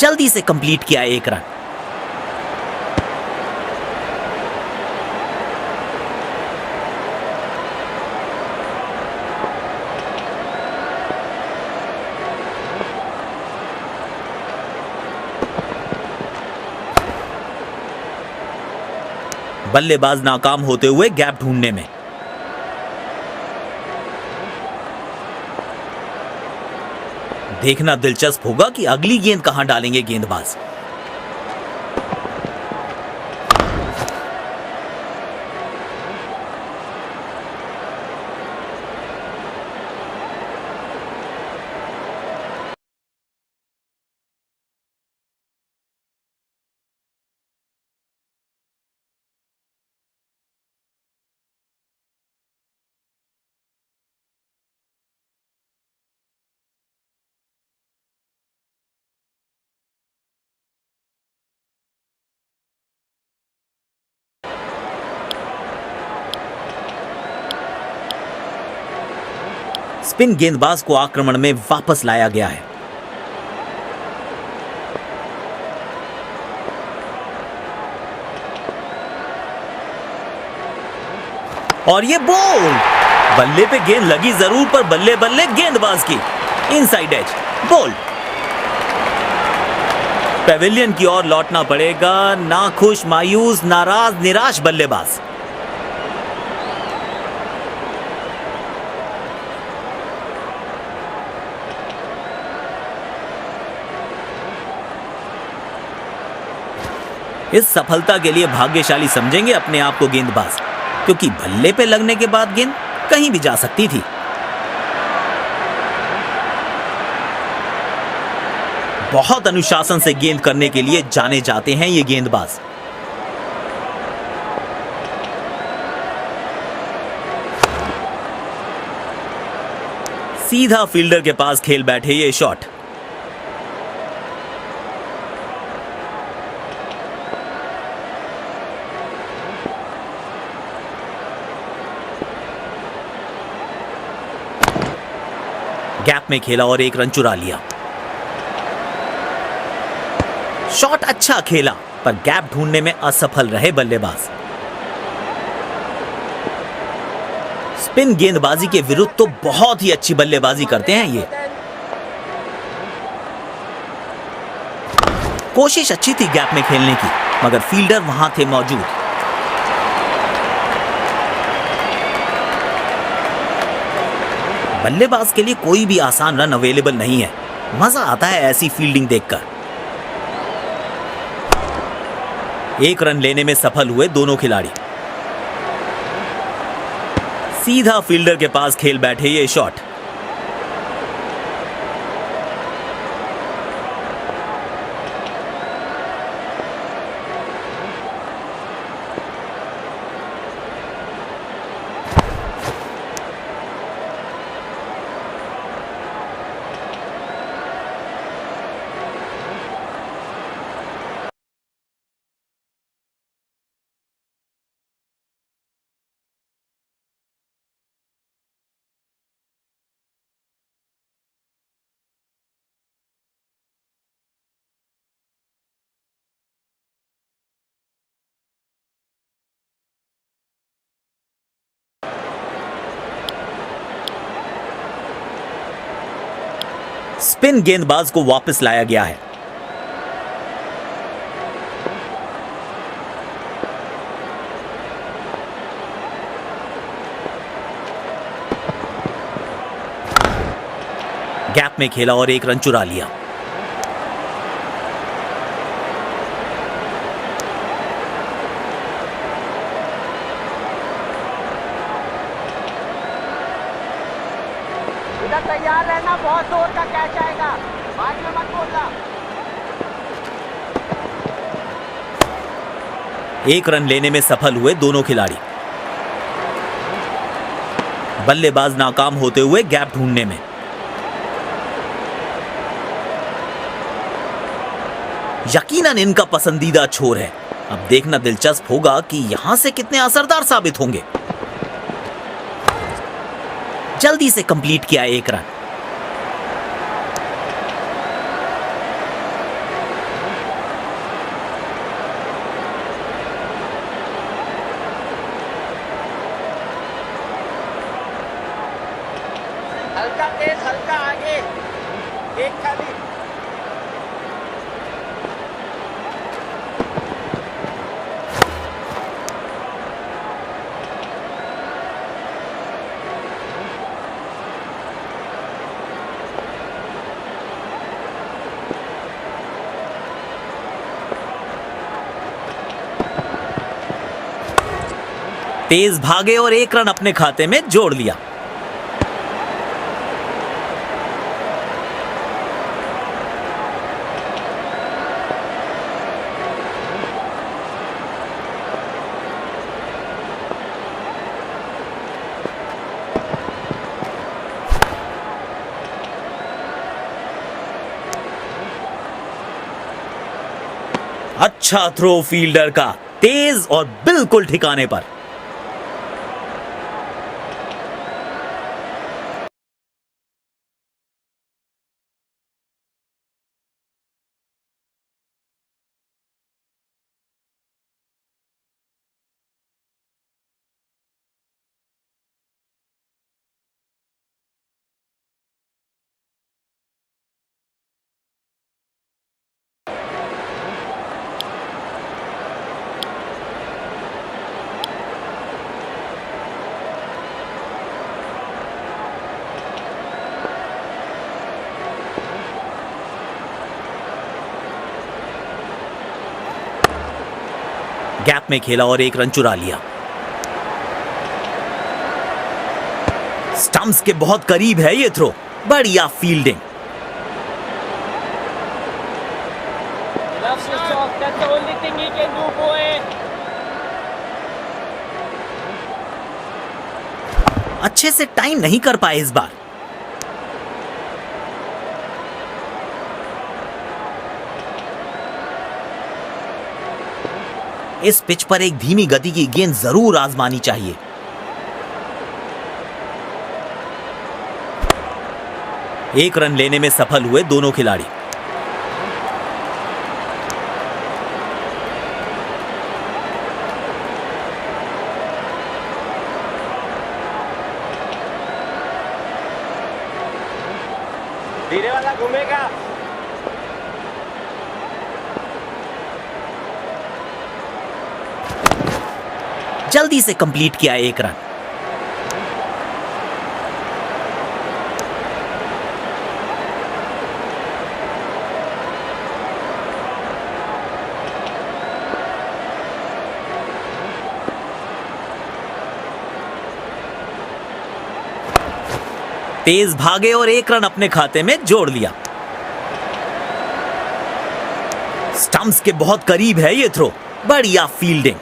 जल्दी से कंप्लीट किया एक रन। बल्लेबाज नाकाम होते हुए गैप ढूंढने में। देखना दिलचस्प होगा कि अगली गेंद कहां डालेंगे गेंदबाज। स्पिन गेंदबाज को आक्रमण में वापस लाया गया है। और ये बॉल, बल्ले पे गेंद लगी जरूर, पर बल्ले बल्ले गेंदबाज की इनसाइड एज बॉल। पेविलियन की ओर लौटना पड़ेगा। नाखुश, मायूस, नाराज, निराश बल्लेबाज। इस सफलता के लिए भाग्यशाली समझेंगे अपने आप को गेंदबाज, क्योंकि बल्ले पे लगने के बाद गेंद कहीं भी जा सकती थी। बहुत अनुशासन से गेंद करने के लिए जाने जाते हैं ये गेंदबाज। सीधा फील्डर के पास खेल बैठे ये शॉट। गैप में खेला और एक रन चुरा लिया। शॉट अच्छा खेला, पर गैप ढूंढने में असफल रहे बल्लेबाज। स्पिन गेंदबाजी के विरुद्ध तो बहुत ही अच्छी बल्लेबाजी करते हैं ये। कोशिश अच्छी थी गैप में खेलने की, मगर फील्डर वहां थे मौजूद। बल्लेबाज के लिए कोई भी आसान रन अवेलेबल नहीं है। मजा आता है ऐसी फील्डिंग देखकर। एक रन लेने में सफल हुए दोनों खिलाड़ी। सीधा फील्डर के पास खेल बैठे ये शॉट। स्पिन गेंदबाज को वापस लाया गया है। गैप में खेला और एक रन चुरा लिया। इधर तैयार रहना, बहुत जोर का कैच आएगा, बाद में मत बोलना। एक रन लेने में सफल हुए दोनों खिलाड़ी। बल्लेबाज नाकाम होते हुए गैप ढूंढने में। यकीनन इनका पसंदीदा छोर है। अब देखना दिलचस्प होगा कि यहां से कितने असरदार साबित होंगे। जल्दी से कंप्लीट किया एक रन। हल्का तेज, हल्का आगे, एक खाली। तेज भागे और एक रन अपने खाते में जोड़ लिया। अच्छा थ्रो फील्डर का, तेज और बिल्कुल ठिकाने पर। गैप में खेला और 1 रन चुरा लिया। स्टंप्स के बहुत करीब है ये थ्रो, बढ़िया fielding. Loves his shot. That's the only thing he can do, boy. अच्छे से टाइम नहीं कर पाए इस बार। इस पिच पर एक धीमी गति की गेंद जरूर आजमानी चाहिए। एक रन लेने में सफल हुए दोनों खिलाड़ी। धीरे वाला घूमेगा। जल्दी से कंप्लीट किया 1 रन। तेज भागे और 1 रन अपने खाते में जोड़ लिया। स्टंप्स के बहुत करीब है ये थ्रो, बढ़िया फील्डिंग।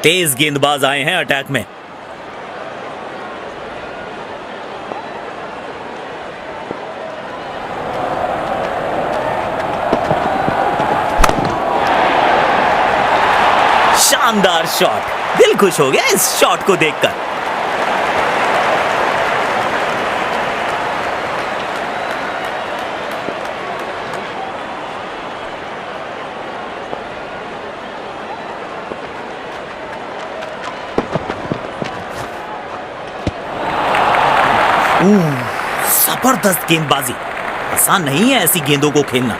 तेज गेंदबाज आए हैं अटैक में। शानदार शॉट, दिल खुश हो गया इस शॉट को देखकर। जबरदस्त गेंदबाजी, आसान नहीं है ऐसी गेंदों को खेलना।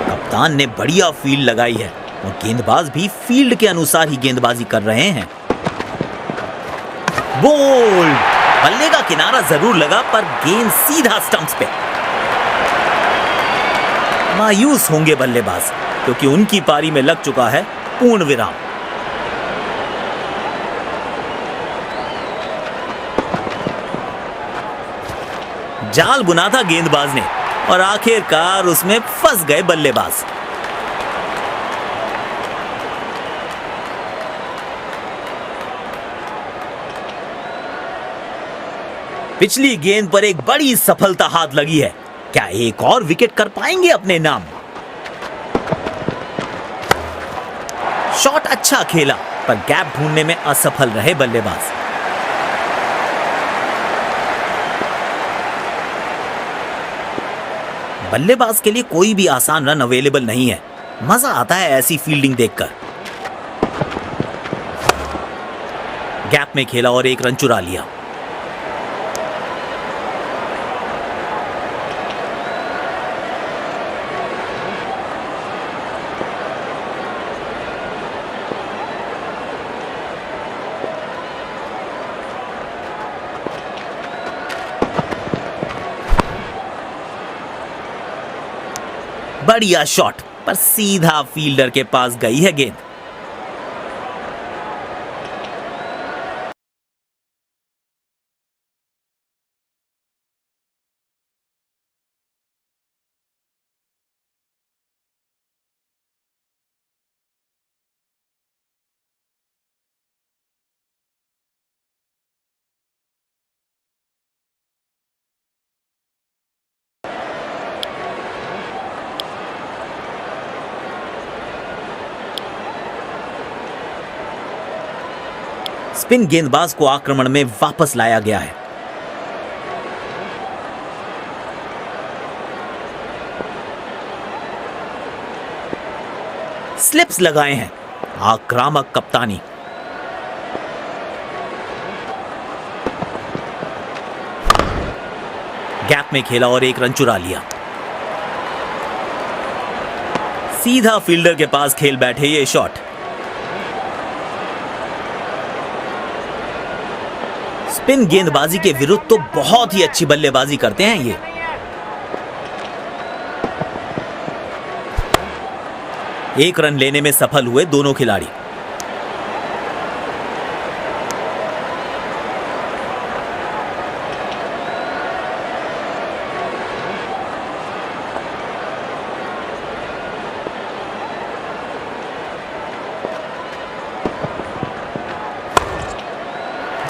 कप्तान ने बढ़िया फील्ड लगाई है और गेंदबाज भी फील्ड के अनुसार ही गेंदबाजी कर रहे हैं। बोल्ड, बल्ले का किनारा जरूर लगा पर गेंद सीधा स्टंप्स पे। मायूस होंगे बल्लेबाज क्योंकि उनकी पारी में लग चुका है पूर्ण विराम। जाल बुना था गेंदबाज ने और आखिरकार उसमें फंस गए बल्लेबाज। पिछली गेंद पर एक बड़ी सफलता हाथ लगी है, क्या एक और विकेट कर पाएंगे अपने नाम? शॉट अच्छा खेला पर गैप ढूंढने में असफल रहे बल्लेबाज। बल्लेबाज के लिए कोई भी आसान रन अवेलेबल नहीं है। मजा आता है ऐसी फील्डिंग देखकर। गैप में खेला और 1 रन चुरा लिया। बढ़िया शॉट पर सीधा फील्डर के पास गई है गेंद। स्पिन गेंदबाज को आक्रमण में वापस लाया गया है। स्लिप्स लगाए हैं। आक्रामक कप्तानी। गैप में खेला और एक रन चुरा लिया। सीधा फील्डर के पास खेल बैठे ये शॉट। स्पिन गेंदबाजी के विरुद्ध तो बहुत ही अच्छी बल्लेबाजी करते हैं ये। एक रन लेने में सफल हुए दोनों खिलाड़ी।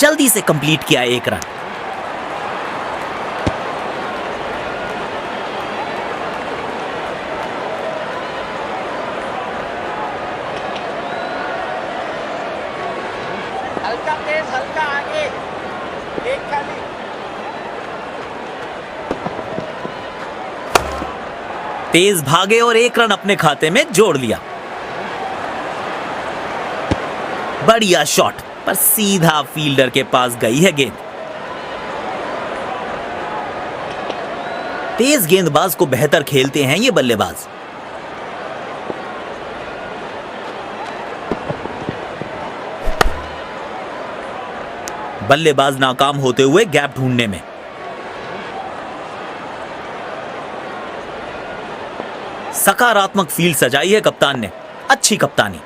जल्दी से कंप्लीट किया एक रन। हल्का तेज, हल्का आगे, एक खाली। तेज भागे और एक रन अपने खाते में जोड़ लिया। बढ़िया शॉट, पर सीधा फील्डर के पास गई है गेंद। तेज गेंदबाज को बेहतर खेलते हैं ये बल्लेबाज। बल्लेबाज नाकाम होते हुए गैप ढूंढने में। सकारात्मक फील्ड सजाई है कप्तान ने। अच्छी कप्तानी।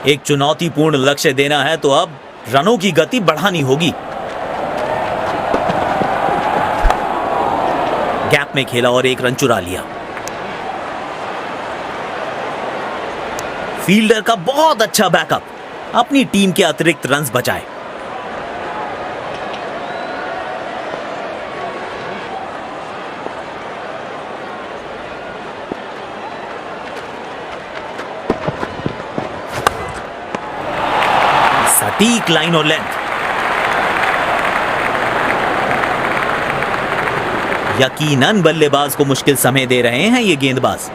एक चुनौतीपूर्ण लक्ष्य देना है तो अब रनों की गति बढ़ानी होगी। गैप में खेला और एक रन चुरा लिया। फील्डर का बहुत अच्छा बैकअप। अपनी टीम के अतिरिक्त रन्स बचाए। सटीक लाइन और लेंथ। यकीनन बल्लेबाज को मुश्किल समय दे रहे हैं ये गेंदबाज।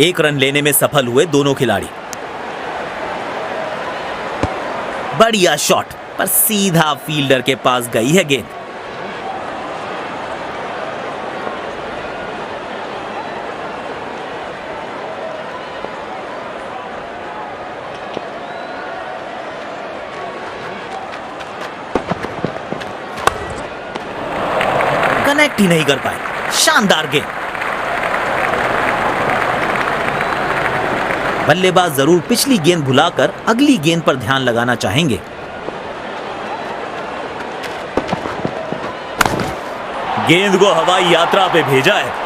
एक रन लेने में सफल हुए दोनों खिलाड़ी। बढ़िया शॉट, पर सीधा फील्डर के पास गई है गेंद। कनेक्ट ही नहीं कर पाए। शानदार गेंद। बल्लेबाज जरूर पिछली गेंद भुलाकर अगली गेंद पर ध्यान लगाना चाहेंगे। गेंद को हवाई यात्रा पे भेजा है।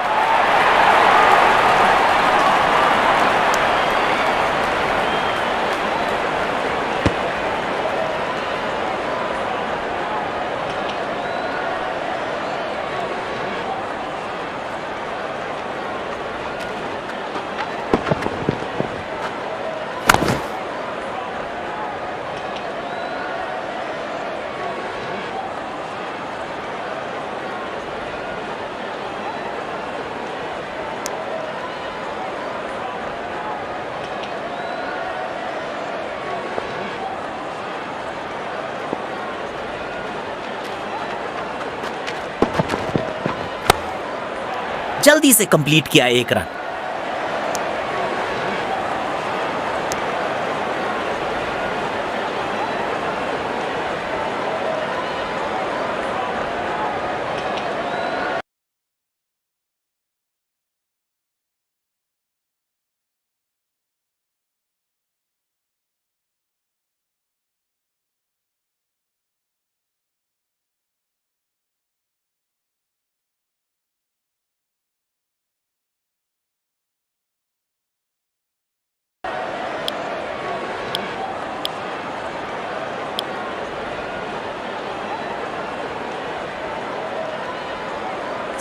जल्दी से कंप्लीट किया 1 रन।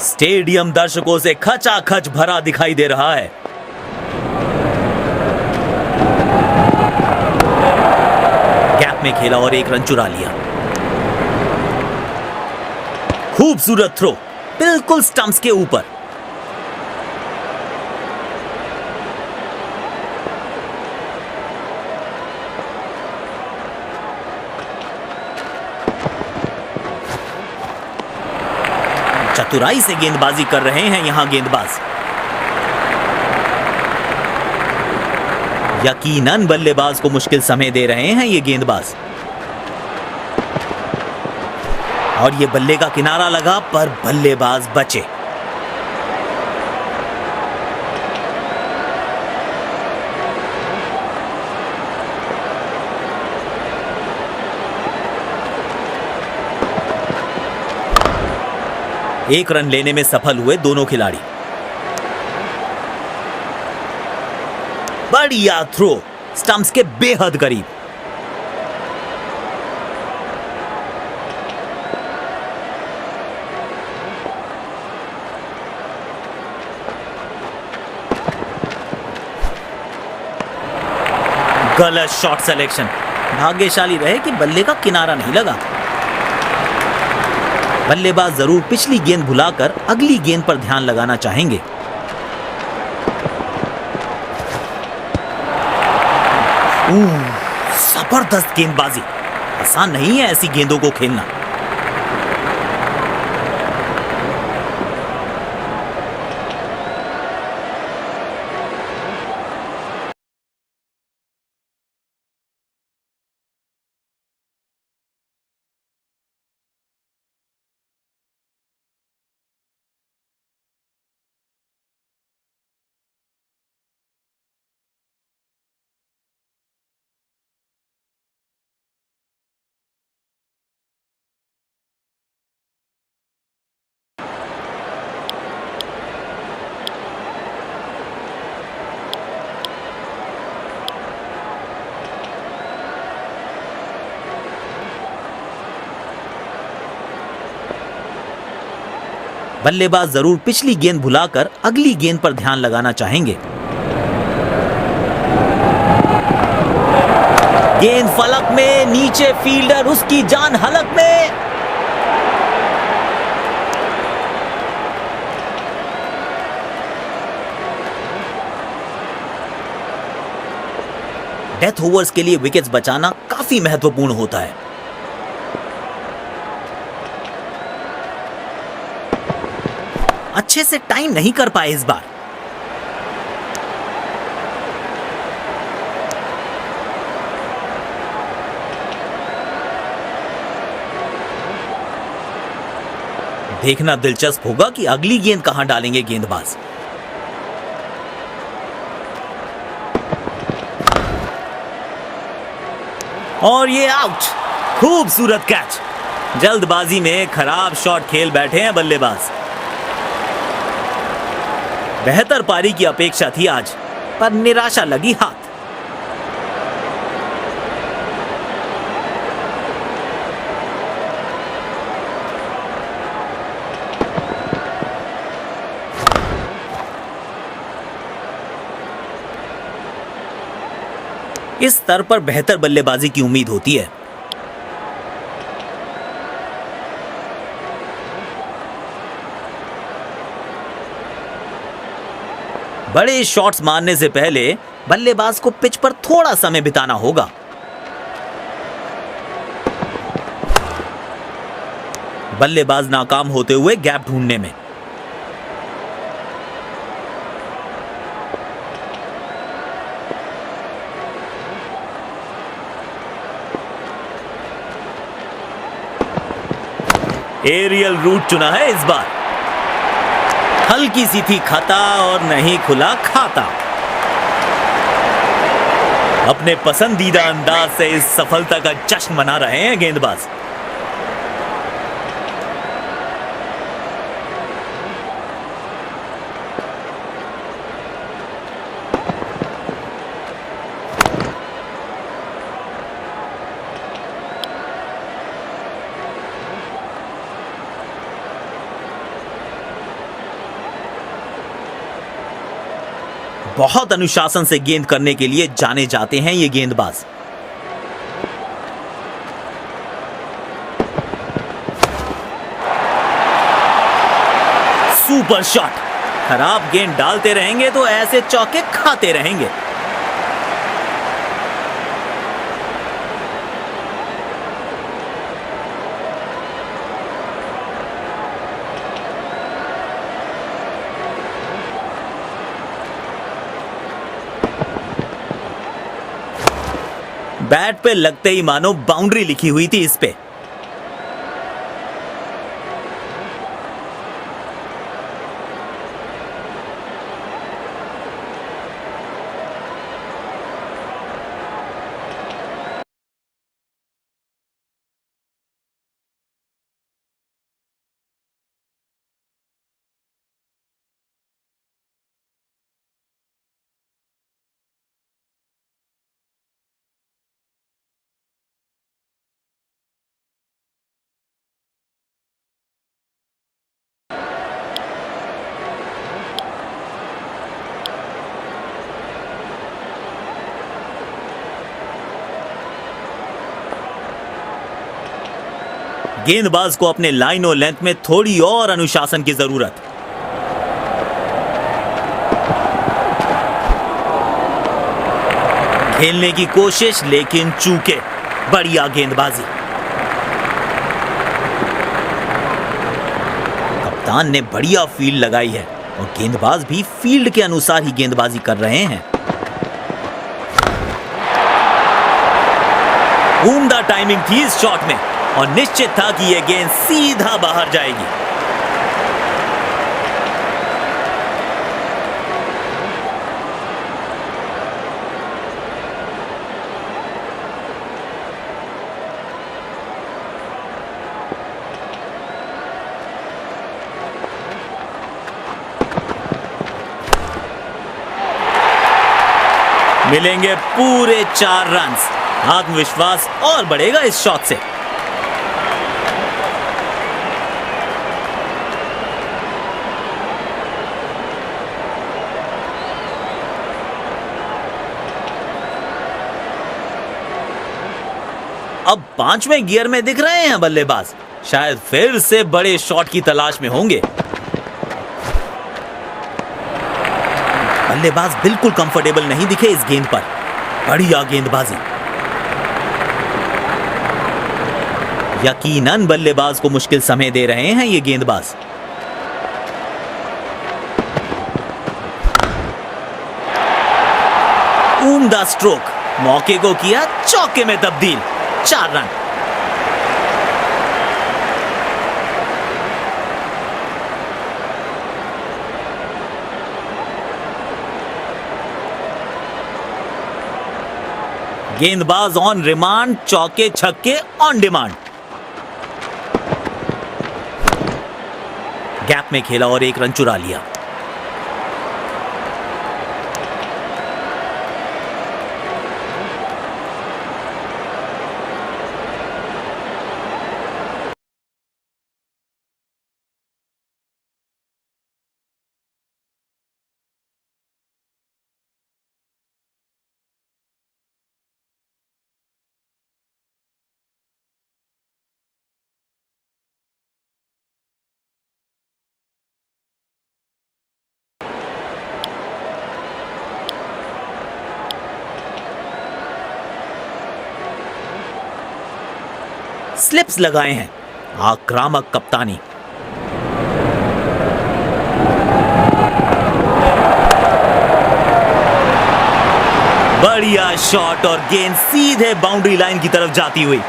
स्टेडियम दर्शकों से खचाखच भरा दिखाई दे रहा है। गैप में खेला और 1 रन चुरा लिया। खूबसूरत थ्रो, बिल्कुल स्टंप्स के ऊपर। चतुराई से गेंदबाजी कर रहे हैं यहां गेंदबाज। यकीनन बल्लेबाज को मुश्किल समय दे रहे हैं ये गेंदबाज। और ये बल्ले का किनारा लगा पर बल्लेबाज बचे। एक रन लेने में सफल हुए दोनों खिलाड़ी। बढ़िया थ्रो, स्टंप्स के बेहद करीब। गलत शॉट सिलेक्शन। भाग्यशाली रहे कि बल्ले का किनारा नहीं लगा। बल्लेबाज जरूर पिछली गेंद भुलाकर अगली गेंद पर ध्यान लगाना चाहेंगे। जबरदस्त गेंदबाजी। आसान नहीं है ऐसी गेंदों को खेलना। बल्लेबाज जरूर पिछली गेंद भुलाकर अगली गेंद पर ध्यान लगाना चाहेंगे। गेंद फलक में, नीचे फील्डर, उसकी जान हलक में। डेथ ओवर्स के लिए विकेट्स बचाना काफी महत्वपूर्ण होता है। अच्छे से टाइम नहीं कर पाए इस बार। देखना दिलचस्प होगा कि अगली गेंद कहां डालेंगे गेंदबाज। और ये आउट। खूबसूरत कैच। जल्दबाजी में खराब शॉट खेल बैठे हैं बल्लेबाज। बेहतर पारी की अपेक्षा थी आज, पर निराशा लगी हाथ। इस स्तर पर बेहतर बल्लेबाजी की उम्मीद होती है। बड़े शॉट्स मारने से पहले बल्लेबाज को पिच पर थोड़ा समय बिताना होगा। बल्लेबाज नाकाम होते हुए गैप ढूंढने में। एरियल रूट चुना है इस बार। हल्की सी थी खता और नहीं खुला खाता। अपने पसंदीदा अंदाज से इस सफलता का जश्न मना रहे हैं गेंदबाज। बहुत अनुशासन से गेंद करने के लिए जाने जाते हैं ये गेंदबाज। Super shot. खराब गेंद डालते रहेंगे तो ऐसे चौके खाते रहेंगे। बैट पे लगते ही मानो बाउंड्री लिखी हुई थी इस पे। गेंदबाज को अपने लाइन और लेंथ में थोड़ी और अनुशासन की जरूरत। खेलने की कोशिश लेकिन चूके। बढ़िया गेंदबाजी। कप्तान ने बढ़िया फील्ड लगाई है और गेंदबाज भी फील्ड के अनुसार ही गेंदबाजी कर रहे हैं। उम्दा टाइमिंग थी इस शॉट में और निश्चित था कि यह गेंद सीधा बाहर जाएगी। मिलेंगे पूरे 4 रन। आत्मविश्वास और बढ़ेगा इस शॉट से। अब 5वें गियर में दिख रहे हैं बल्लेबाज। शायद फिर से बड़े शॉट की तलाश में होंगे। बल्लेबाज बिल्कुल कंफर्टेबल नहीं दिखे इस गेंद पर। बढ़िया गेंदबाजी। यकीनन बल्लेबाज को मुश्किल समय दे रहे हैं ये गेंदबाज। उम्दा स्ट्रोक। मौके को किया चौके में तब्दील। 4 रन। गेंदबाज ऑन रिमांड। चौके छक्के ऑन डिमांड। गैप में खेला और 1 रन चुरा लिया। स्लिप्स लगाए हैं। आक्रामक कप्तानी। बढ़िया शॉट और गेंद सीधे बाउंड्री लाइन की तरफ जाती हुई।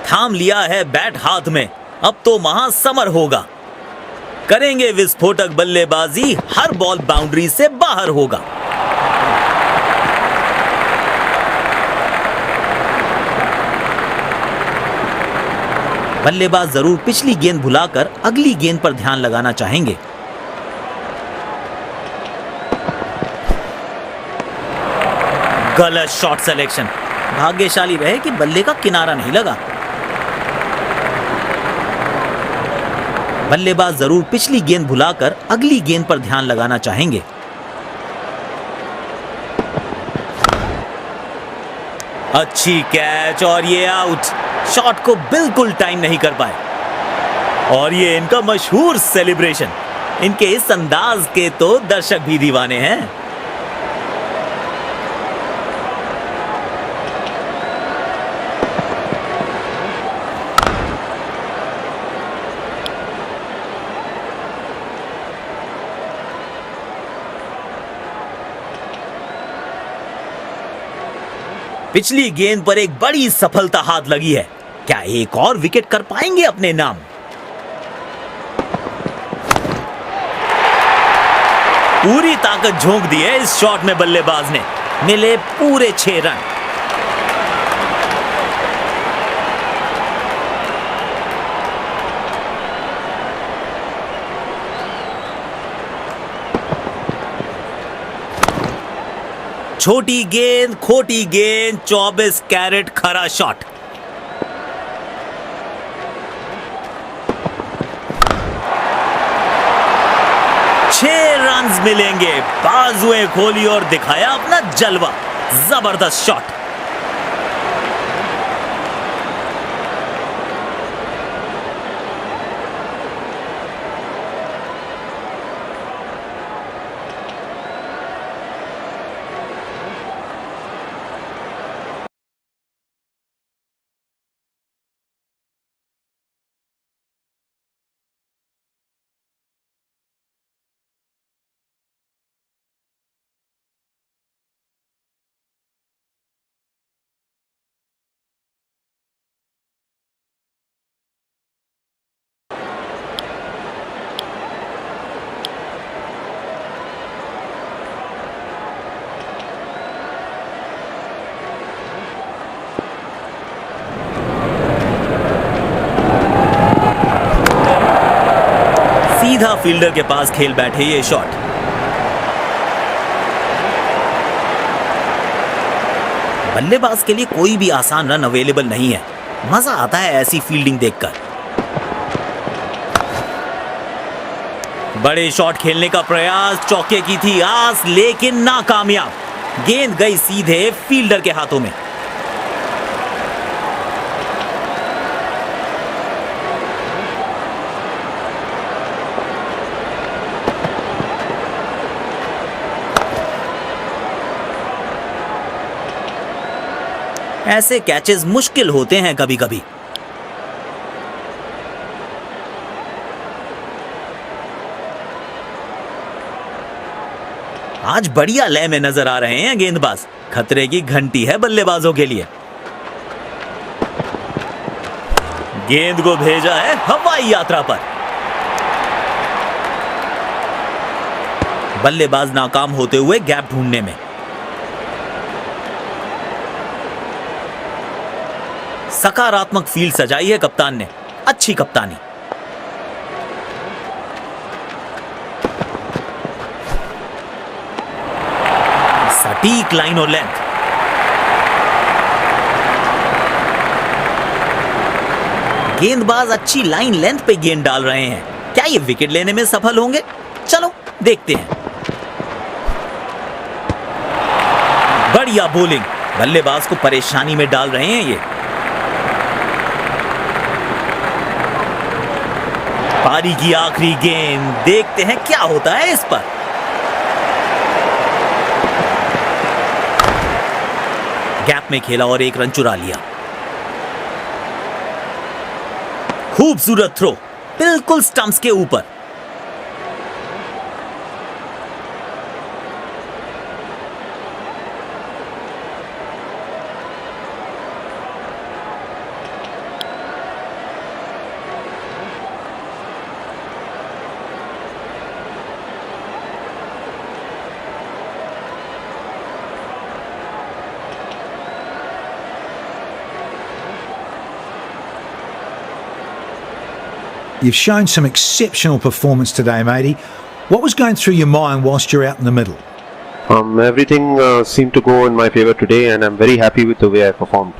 थाम लिया है बैट हाथ में, अब तो महासमर होगा। करेंगे विस्फोटक बल्लेबाजी, हर बॉल बाउंड्री से बाहर होगा। बल्लेबाज जरूर पिछली गेंद भुलाकर अगली गेंद पर ध्यान लगाना चाहेंगे। गलत शॉट सिलेक्शन। भाग्यशाली रहे कि बल्ले का किनारा नहीं लगा। बल्लेबाज जरूर पिछली गेंद भुलाकर अगली गेंद पर ध्यान लगाना चाहेंगे। अच्छी कैच और ये आउट। शॉट को बिल्कुल टाइम नहीं कर पाए। और ये इनका मशहूर सेलिब्रेशन। इनके इस अंदाज के तो दर्शक भी दीवाने हैं। पिछली गेंद पर एक बड़ी सफलता हाथ लगी है। क्या एक और विकेट कर पाएंगे अपने नाम? पूरी ताकत झोंक दी है इस शॉट में बल्लेबाज ने। मिले पूरे 6 रन। छोटी गेंद, खोटी गेंद, 24 कैरेट खरा शॉट। रन्स मिलेंगे। बाजुएं खोली और दिखाया अपना जलवा। जबरदस्त शॉट। सीधा फील्डर के पास खेल बैठे ये शॉट। बल्लेबाज के लिए कोई भी आसान रन अवेलेबल नहीं है। मजा आता है ऐसी फील्डिंग देखकर। बड़े शॉट खेलने का प्रयास, चौके की थी आस, लेकिन नाकामयाब। गेंद गई सीधे फील्डर के हाथों में। ऐसे कैचेस मुश्किल होते हैं कभी कभी। आज बढ़िया लय में नजर आ रहे हैं गेंदबाज। खतरे की घंटी है बल्लेबाजों के लिए। गेंद को भेजा है हवाई यात्रा पर। बल्लेबाज नाकाम होते हुए गैप ढूंढने में। सकारात्मक फील्ड सजाई है कप्तान ने। अच्छी कप्तानी। सटीक लाइन और लेंथ। गेंदबाज अच्छी लाइन लेंथ पे गेंद डाल रहे हैं। क्या ये विकेट लेने में सफल होंगे? चलो देखते हैं। बढ़िया बॉलिंग। बल्लेबाज को परेशानी में डाल रहे हैं ये। पारी की आखिरी गेंद। देखते हैं क्या होता है इस पर। गैप में खेला और एक रन चुरा लिया। खूबसूरत थ्रो, बिल्कुल स्टंप्स के ऊपर। You've shown some exceptional performance today, matey. What was going through your mind whilst you're out in the middle? Everything seemed to go in my favor today, and I'm very happy with the way I performed.